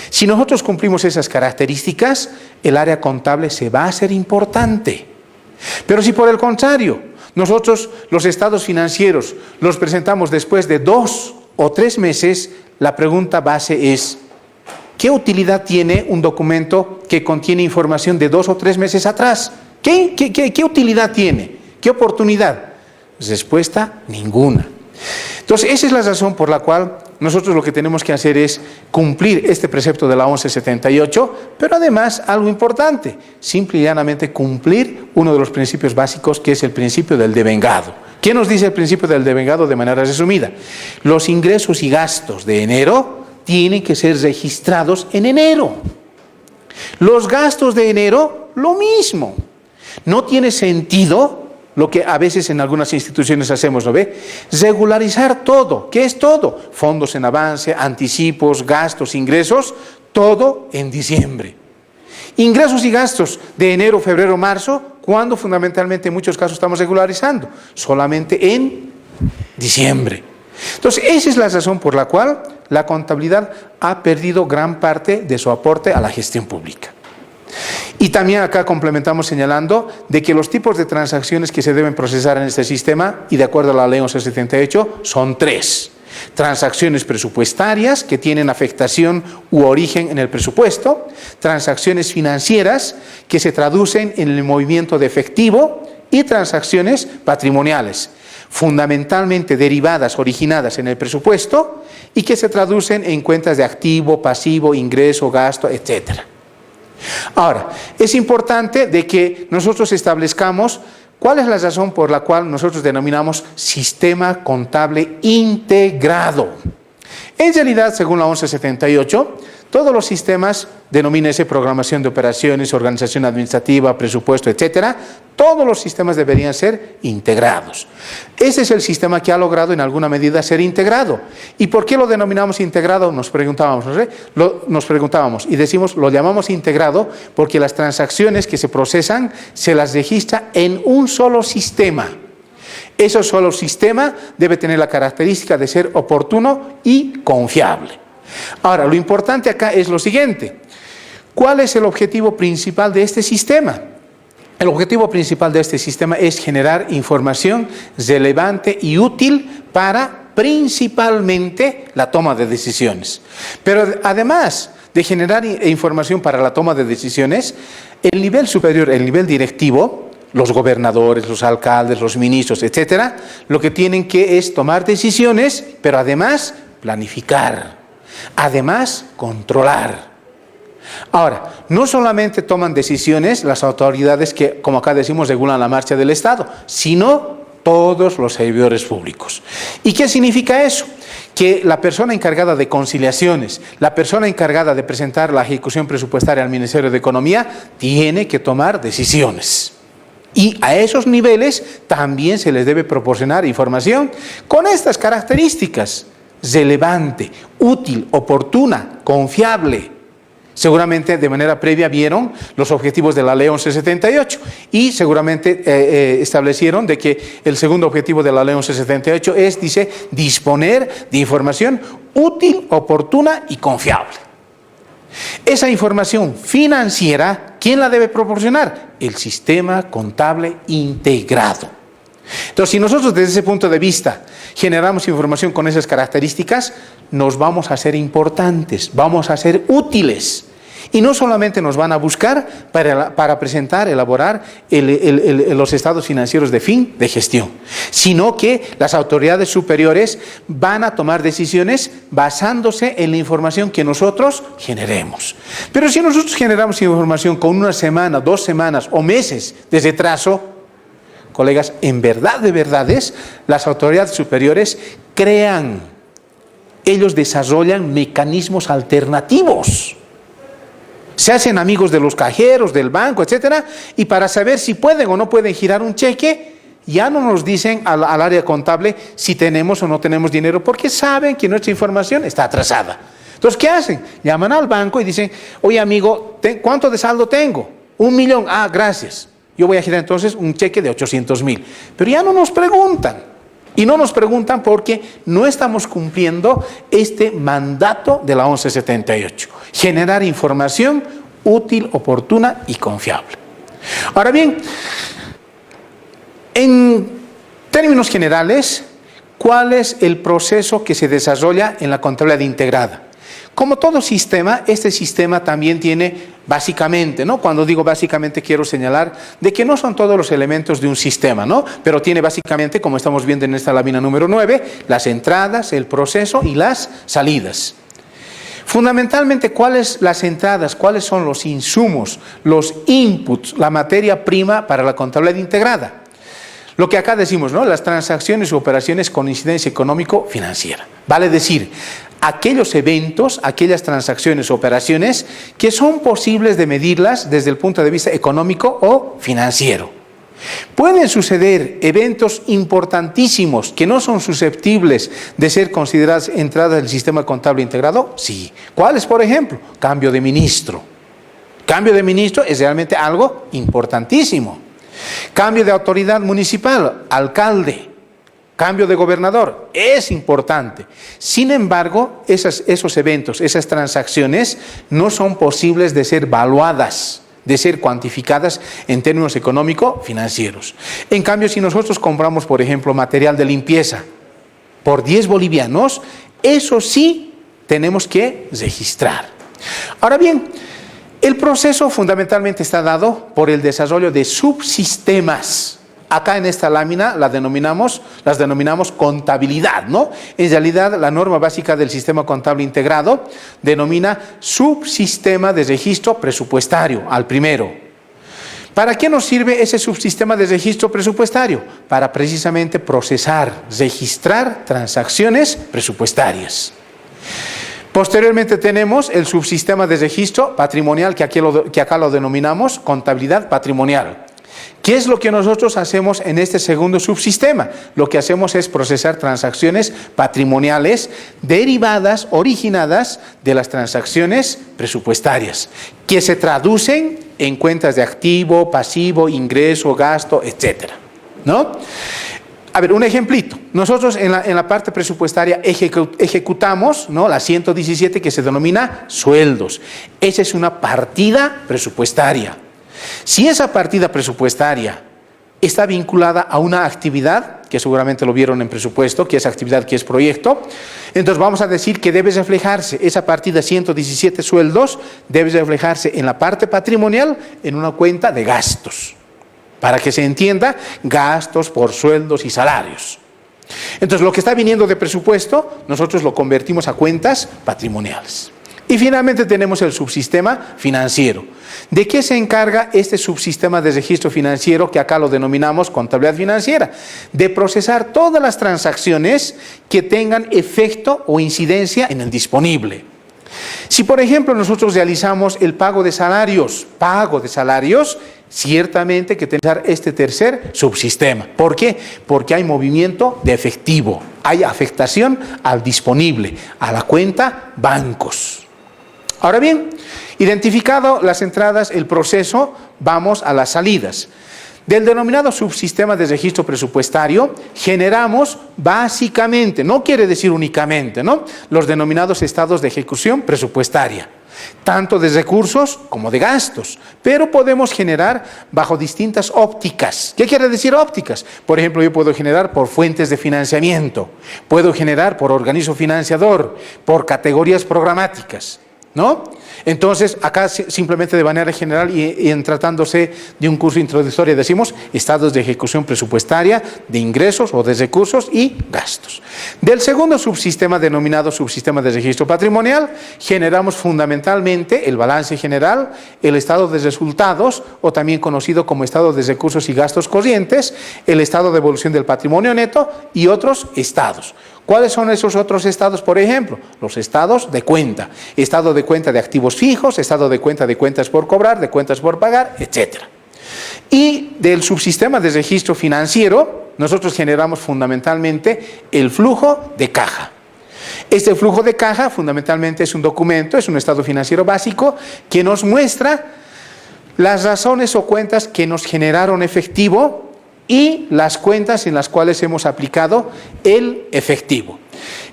Si nosotros cumplimos esas características, el área contable se va a hacer importante. Pero si por el contrario, nosotros los estados financieros los presentamos después de 2 o 3 meses, la pregunta base es: ¿qué utilidad tiene un documento que contiene información de 2 o 3 meses atrás? ¿Qué utilidad tiene? ¿Qué oportunidad? Respuesta: ninguna. Entonces, esa es la razón por la cual nosotros lo que tenemos que hacer es cumplir este precepto de la 1178, pero además algo importante, simple y llanamente cumplir uno de los principios básicos, que es el principio del devengado. ¿Qué nos dice el principio del devengado de manera resumida? Los ingresos y gastos de enero tienen que ser registrados en enero. Los gastos de enero, lo mismo. No tiene sentido lo que a veces en algunas instituciones hacemos, ¿no ve? Regularizar todo. ¿Qué es todo? Fondos en avance, anticipos, gastos, ingresos, todo en diciembre. Ingresos y gastos de enero, febrero, marzo, cuando fundamentalmente en muchos casos estamos regularizando, solamente en diciembre. Entonces, esa es la razón por la cual la contabilidad ha perdido gran parte de su aporte a la gestión pública. Y también acá complementamos señalando de que los tipos de transacciones que se deben procesar en este sistema, y de acuerdo a la ley 1178, son 3. Transacciones presupuestarias que tienen afectación u origen en el presupuesto, transacciones financieras que se traducen en el movimiento de efectivo y transacciones patrimoniales, fundamentalmente derivadas, originadas en el presupuesto y que se traducen en cuentas de activo, pasivo, ingreso, gasto, etcétera. Ahora, es importante de que nosotros establezcamos cuál es la razón por la cual nosotros denominamos sistema contable integrado. En realidad, según la 1178, todos los sistemas, denomínese programación de operaciones, organización administrativa, presupuesto, etcétera, todos los sistemas deberían ser integrados. Ese es el sistema que ha logrado en alguna medida ser integrado. ¿Y por qué lo denominamos integrado? Nos preguntábamos y decimos, lo llamamos integrado porque las transacciones que se procesan se las registra en un solo sistema. Ese solo sistema debe tener la característica de ser oportuno y confiable. Ahora, lo importante acá es lo siguiente: ¿cuál es el objetivo principal de este sistema? El objetivo principal de este sistema es generar información relevante y útil para principalmente la toma de decisiones. Pero además de generar información para la toma de decisiones, el nivel superior, el nivel directivo, los gobernadores, los alcaldes, los ministros, etcétera, lo que tienen que es tomar decisiones, pero además planificar, además controlar. Ahora, no solamente toman decisiones las autoridades que, como acá decimos, regulan la marcha del Estado, sino todos los servidores públicos. ¿Y qué significa eso? Que la persona encargada de conciliaciones, la persona encargada de presentar la ejecución presupuestaria al Ministerio de Economía, tiene que tomar decisiones. Y a esos niveles también se les debe proporcionar información con estas características: relevante, útil, oportuna, confiable. Seguramente de manera previa vieron los objetivos de la ley 1178 y seguramente establecieron de que el segundo objetivo de la ley 1178 es, dice, disponer de información útil, oportuna y confiable. Esa información financiera, ¿quién la debe proporcionar? El sistema contable integrado. Entonces, si nosotros desde ese punto de vista generamos información con esas características, nos vamos a hacer importantes, vamos a ser útiles. Y no solamente nos van a buscar para presentar, elaborar los estados financieros de fin de gestión, sino que las autoridades superiores van a tomar decisiones basándose en la información que nosotros generemos. Pero si nosotros generamos información con 1 semana, 2 semanas o meses de retraso, colegas, en verdad de verdades, las autoridades superiores ellos desarrollan mecanismos alternativos. Se hacen amigos de los cajeros, del banco, etcétera, y para saber si pueden o no pueden girar un cheque, ya no nos dicen al área contable si tenemos o no tenemos dinero, porque saben que nuestra información está atrasada. Entonces, ¿qué hacen? Llaman al banco y dicen, oye amigo, ¿cuánto de saldo tengo? 1 millón. Ah, gracias. Yo voy a girar entonces un cheque de 800,000. Pero ya no nos preguntan. Y no nos preguntan porque no estamos cumpliendo este mandato de la 1178. Generar información útil, oportuna y confiable. Ahora bien, en términos generales, ¿cuál es el proceso que se desarrolla en la contabilidad integrada? Como todo sistema, este sistema también tiene básicamente, ¿no? Cuando digo básicamente quiero señalar de que no son todos los elementos de un sistema, ¿no? Pero tiene básicamente, como estamos viendo en esta lámina número 9, las entradas, el proceso y las salidas. Fundamentalmente, ¿cuáles las entradas? ¿Cuáles son los insumos, los inputs, la materia prima para la contabilidad integrada? Lo que acá decimos, ¿no? Las transacciones u operaciones con incidencia económico-financiera. Vale decir, aquellos eventos, aquellas transacciones o operaciones que son posibles de medirlas desde el punto de vista económico o financiero. Pueden suceder eventos importantísimos que no son susceptibles de ser consideradas entradas del sistema contable integrado. Sí. ¿Cuáles, por ejemplo? Cambio de ministro. Cambio de ministro es realmente algo importantísimo. Cambio de autoridad municipal, alcalde. Cambio de gobernador, es importante. Sin embargo, esos eventos, esas transacciones no son posibles de ser evaluadas, de ser cuantificadas en términos económico-financieros. En cambio, si nosotros compramos, por ejemplo, material de limpieza por 10 bolivianos, eso sí tenemos que registrar. Ahora bien, el proceso fundamentalmente está dado por el desarrollo de subsistemas. Acá en esta lámina las denominamos contabilidad, ¿no? En realidad, la norma básica del sistema contable integrado denomina subsistema de registro presupuestario, al primero. ¿Para qué nos sirve ese subsistema de registro presupuestario? Para precisamente procesar, registrar transacciones presupuestarias. Posteriormente tenemos el subsistema de registro patrimonial, que acá lo denominamos contabilidad patrimonial. ¿Qué es lo que nosotros hacemos en este segundo subsistema? Lo que hacemos es procesar transacciones patrimoniales derivadas, originadas de las transacciones presupuestarias, que se traducen en cuentas de activo, pasivo, ingreso, gasto, etcétera, ¿no? A ver, un ejemplito. Nosotros en la parte presupuestaria ejecutamos, ¿no?, la 117, que se denomina sueldos. Esa es una partida presupuestaria. Si esa partida presupuestaria está vinculada a una actividad, que seguramente lo vieron en presupuesto, que es actividad, que es proyecto, entonces vamos a decir que debe reflejarse, esa partida 117 sueldos, debe reflejarse en la parte patrimonial en una cuenta de gastos. Para que se entienda, gastos por sueldos y salarios. Entonces, lo que está viniendo de presupuesto, nosotros lo convertimos a cuentas patrimoniales. Y finalmente tenemos el subsistema financiero. ¿De qué se encarga este subsistema de registro financiero, que acá lo denominamos contabilidad financiera? De procesar todas las transacciones que tengan efecto o incidencia en el disponible. Si, por ejemplo, nosotros realizamos el pago de salarios, ciertamente que tenemos este tercer subsistema. ¿Por qué? Porque hay movimiento de efectivo, hay afectación al disponible, a la cuenta bancos. Ahora bien, identificado las entradas, el proceso, vamos a las salidas. Del denominado subsistema de registro presupuestario generamos básicamente, no quiere decir únicamente, ¿no?, los denominados estados de ejecución presupuestaria, tanto de recursos como de gastos, pero podemos generar bajo distintas ópticas. ¿Qué quiere decir ópticas? Por ejemplo, yo puedo generar por fuentes de financiamiento, puedo generar por organismo financiador, por categorías programáticas, ¿no? Entonces, acá simplemente de manera general y en tratándose de un curso introductorio decimos estados de ejecución presupuestaria, de ingresos o de recursos y gastos. Del segundo subsistema, denominado subsistema de registro patrimonial, generamos fundamentalmente el balance general, el estado de resultados, o también conocido como estado de recursos y gastos corrientes, el estado de evolución del patrimonio neto y otros estados. ¿Cuáles son esos otros estados? Por ejemplo, los estados de cuenta, estado de cuenta de activos fijos, estado de cuentas por cobrar, de cuentas por pagar, etcétera. Y del subsistema de registro financiero, nosotros generamos fundamentalmente el flujo de caja. Este flujo de caja fundamentalmente es un documento, es un estado financiero básico que nos muestra las razones o cuentas que nos generaron efectivo y las cuentas en las cuales hemos aplicado el efectivo.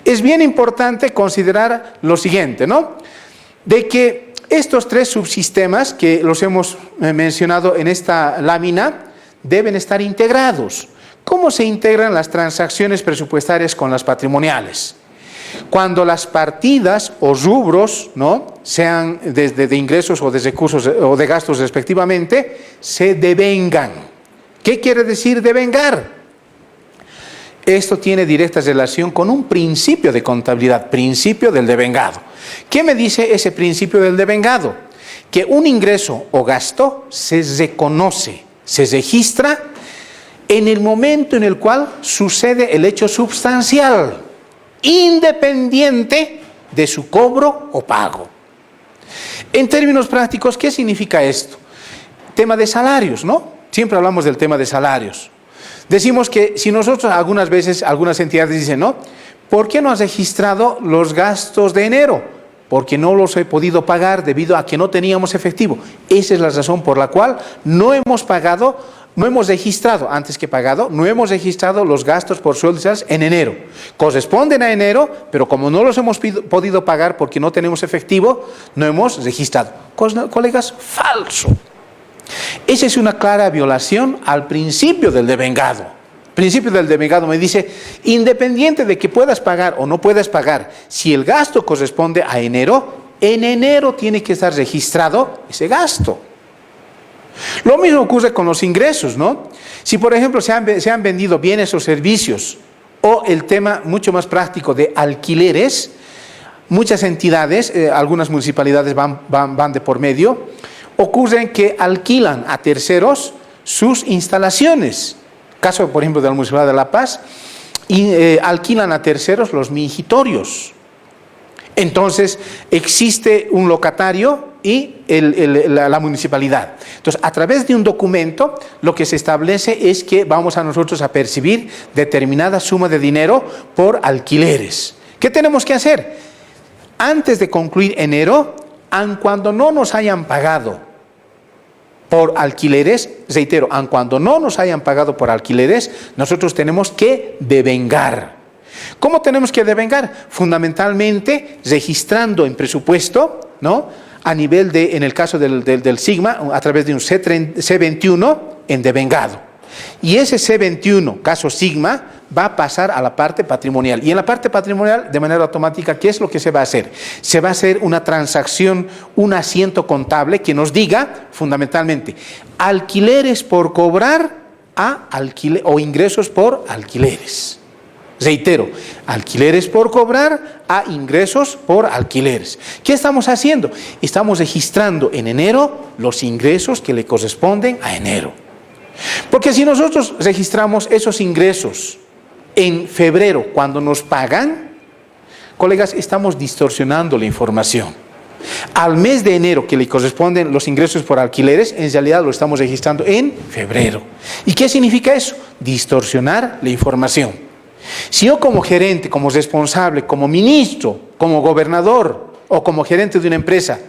Es bien importante considerar lo siguiente, ¿no? De que estos tres subsistemas que los hemos mencionado en esta lámina deben estar integrados. ¿Cómo se integran las transacciones presupuestarias con las patrimoniales? Cuando las partidas o rubros, ¿no?, sean de ingresos o de recursos o de gastos respectivamente, se devengan. ¿Qué quiere decir devengar? Esto tiene directa relación con un principio de contabilidad, principio del devengado. ¿Qué me dice ese principio del devengado? Que un ingreso o gasto se reconoce, se registra en el momento en el cual sucede el hecho substancial, independiente de su cobro o pago. En términos prácticos, ¿qué significa esto? Tema de salarios, ¿no? Siempre hablamos del tema de salarios. Decimos que si nosotros algunas veces, algunas entidades dicen, ¿no?, ¿por qué no has registrado los gastos de enero? Porque no los he podido pagar debido a que no teníamos efectivo. Esa es la razón por la cual no hemos pagado, no hemos registrado, antes que pagado, no hemos registrado los gastos por sueldos en enero. Corresponden a enero, pero como no los hemos podido pagar porque no tenemos efectivo, no hemos registrado. Colegas, falso. Esa es una clara violación al principio del devengado. El principio del devengado me dice, independiente de que puedas pagar o no puedas pagar, si el gasto corresponde a enero, en enero tiene que estar registrado ese gasto. Lo mismo ocurre con los ingresos, ¿no? Si, por ejemplo, se han vendido bienes o servicios, o el tema mucho más práctico de alquileres, muchas entidades, algunas municipalidades van de por medio, ocurren que alquilan a terceros sus instalaciones. Caso, por ejemplo, de la Municipalidad de La Paz, alquilan a terceros los mingitorios. Entonces, existe un locatario y la municipalidad. Entonces, a través de un documento, lo que se establece es que vamos a nosotros a percibir determinada suma de dinero por alquileres. ¿Qué tenemos que hacer? Antes de concluir enero, aun cuando no nos hayan pagado por alquileres, reitero, aun cuando no nos hayan pagado por alquileres, nosotros tenemos que devengar. ¿Cómo tenemos que devengar? Fundamentalmente registrando en presupuesto, ¿no?, a nivel de, en el caso del Sigma, a través de un C21 en devengado. Y ese C21, caso Sigma, va a pasar a la parte patrimonial. Y en la parte patrimonial, de manera automática, ¿qué es lo que se va a hacer? Se va a hacer una transacción, un asiento contable que nos diga, fundamentalmente, alquileres por cobrar o ingresos por alquileres. Reitero, alquileres por cobrar a ingresos por alquileres. ¿Qué estamos haciendo? Estamos registrando en enero los ingresos que le corresponden a enero. Porque si nosotros registramos esos ingresos en febrero, cuando nos pagan, colegas, estamos distorsionando la información. Al mes de enero que le corresponden los ingresos por alquileres, en realidad lo estamos registrando en febrero. ¿Y qué significa eso? Distorsionar la información. Si yo como gerente, como responsable, como ministro, como gobernador o como gerente de una empresa,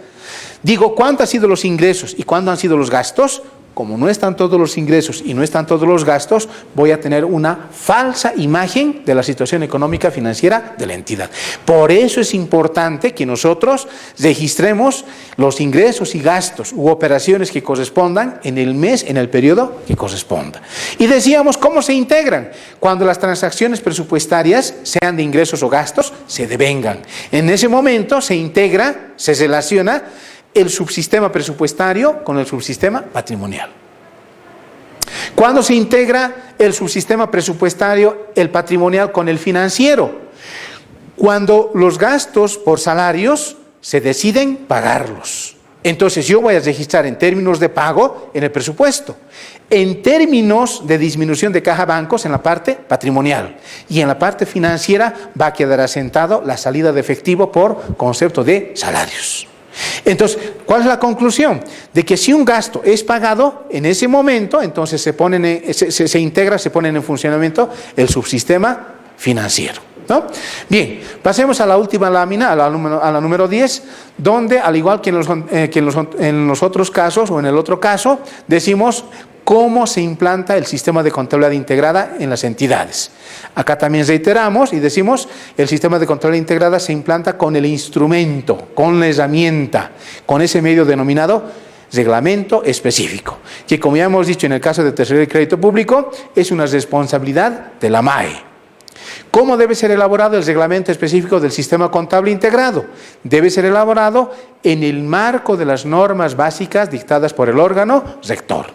digo cuántos han sido los ingresos y cuántos han sido los gastos, como no están todos los ingresos y no están todos los gastos, voy a tener una falsa imagen de la situación económica financiera de la entidad. Por eso es importante que nosotros registremos los ingresos y gastos u operaciones que correspondan en el mes, en el periodo que corresponda. Y decíamos, ¿cómo se integran? Cuando las transacciones presupuestarias, sean de ingresos o gastos, se devengan. En ese momento se integra, se relaciona el subsistema presupuestario con el subsistema patrimonial. ¿Cuándo se integra el subsistema presupuestario, el patrimonial, con el financiero? Cuando los gastos por salarios se deciden pagarlos. Entonces yo voy a registrar en términos de pago en el presupuesto, en términos de disminución de caja bancos en la parte patrimonial, y en la parte financiera va a quedar asentado la salida de efectivo por concepto de salarios. Entonces, ¿Cuál es la conclusión? De que si un gasto es pagado en ese momento, entonces se integra, se pone en funcionamiento el subsistema financiero, ¿no? Bien, pasemos a la última lámina, a la número 10, donde al igual que en los otros casos o en el otro caso, decimos cómo se implanta el sistema de contabilidad integrada en las entidades. Acá también reiteramos y decimos, el sistema de contabilidad integrada se implanta con el instrumento, con la herramienta, con ese medio denominado reglamento específico, que como ya hemos dicho en el caso de tesorería y crédito público, es una responsabilidad de la MAE. ¿Cómo debe ser elaborado el reglamento específico del sistema contable integrado? Debe ser elaborado en el marco de las normas básicas dictadas por el órgano rector.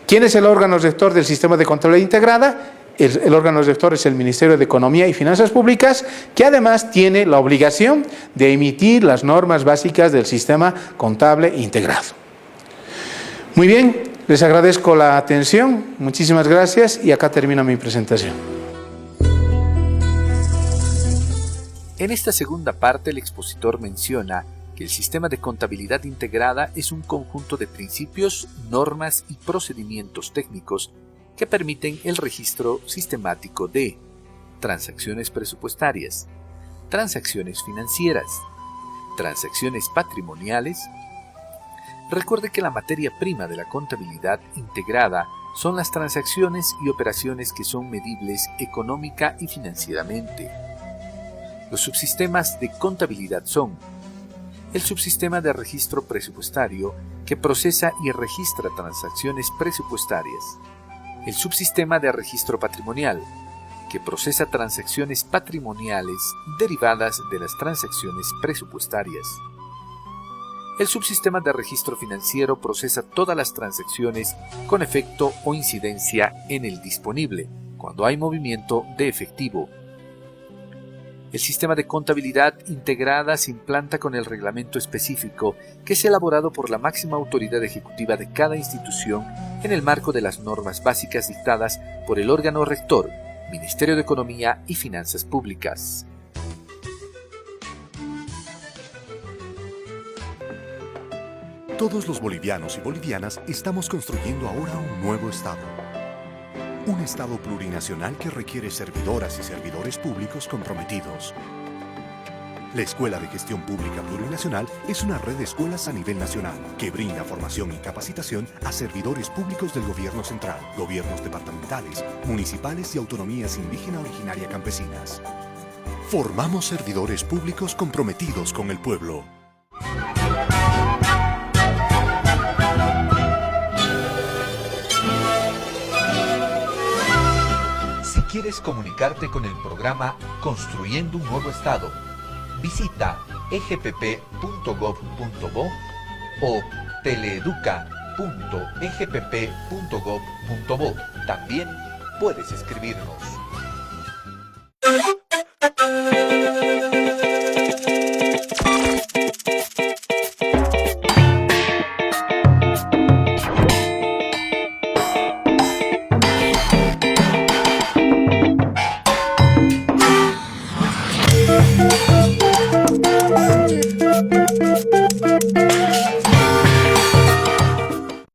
¿Quién es el órgano rector del sistema de contabilidad integrada? El órgano rector es el Ministerio de Economía y Finanzas Públicas, que además tiene la obligación de emitir las normas básicas del sistema contable integrado. Muy bien, les agradezco la atención, muchísimas gracias y acá termina mi presentación. En esta segunda parte el expositor menciona que el sistema de contabilidad integrada es un conjunto de principios, normas y procedimientos técnicos que permiten el registro sistemático de transacciones presupuestarias, transacciones financieras, transacciones patrimoniales. Recuerde que la materia prima de la contabilidad integrada son las transacciones y operaciones que son medibles económica y financieramente. Los subsistemas de contabilidad son el subsistema de registro presupuestario, que procesa y registra transacciones presupuestarias; el subsistema de registro patrimonial, que procesa transacciones patrimoniales derivadas de las transacciones presupuestarias; el subsistema de registro financiero procesa todas las transacciones con efecto o incidencia en el disponible, cuando hay movimiento de efectivo. El sistema de contabilidad integrada se implanta con el reglamento específico que es elaborado por la máxima autoridad ejecutiva de cada institución en el marco de las normas básicas dictadas por el órgano rector, Ministerio de Economía y Finanzas Públicas. Todos los bolivianos y bolivianas estamos construyendo ahora un nuevo Estado. Un Estado plurinacional que requiere servidoras y servidores públicos comprometidos. La Escuela de Gestión Pública Plurinacional es una red de escuelas a nivel nacional que brinda formación y capacitación a servidores públicos del gobierno central, gobiernos departamentales, municipales y autonomías indígena originaria campesinas. Formamos servidores públicos comprometidos con el pueblo. Si quieres comunicarte con el programa Construyendo un Nuevo Estado, visita egpp.gov.bo o teleeduca.egpp.gov.bo. También puedes escribirnos.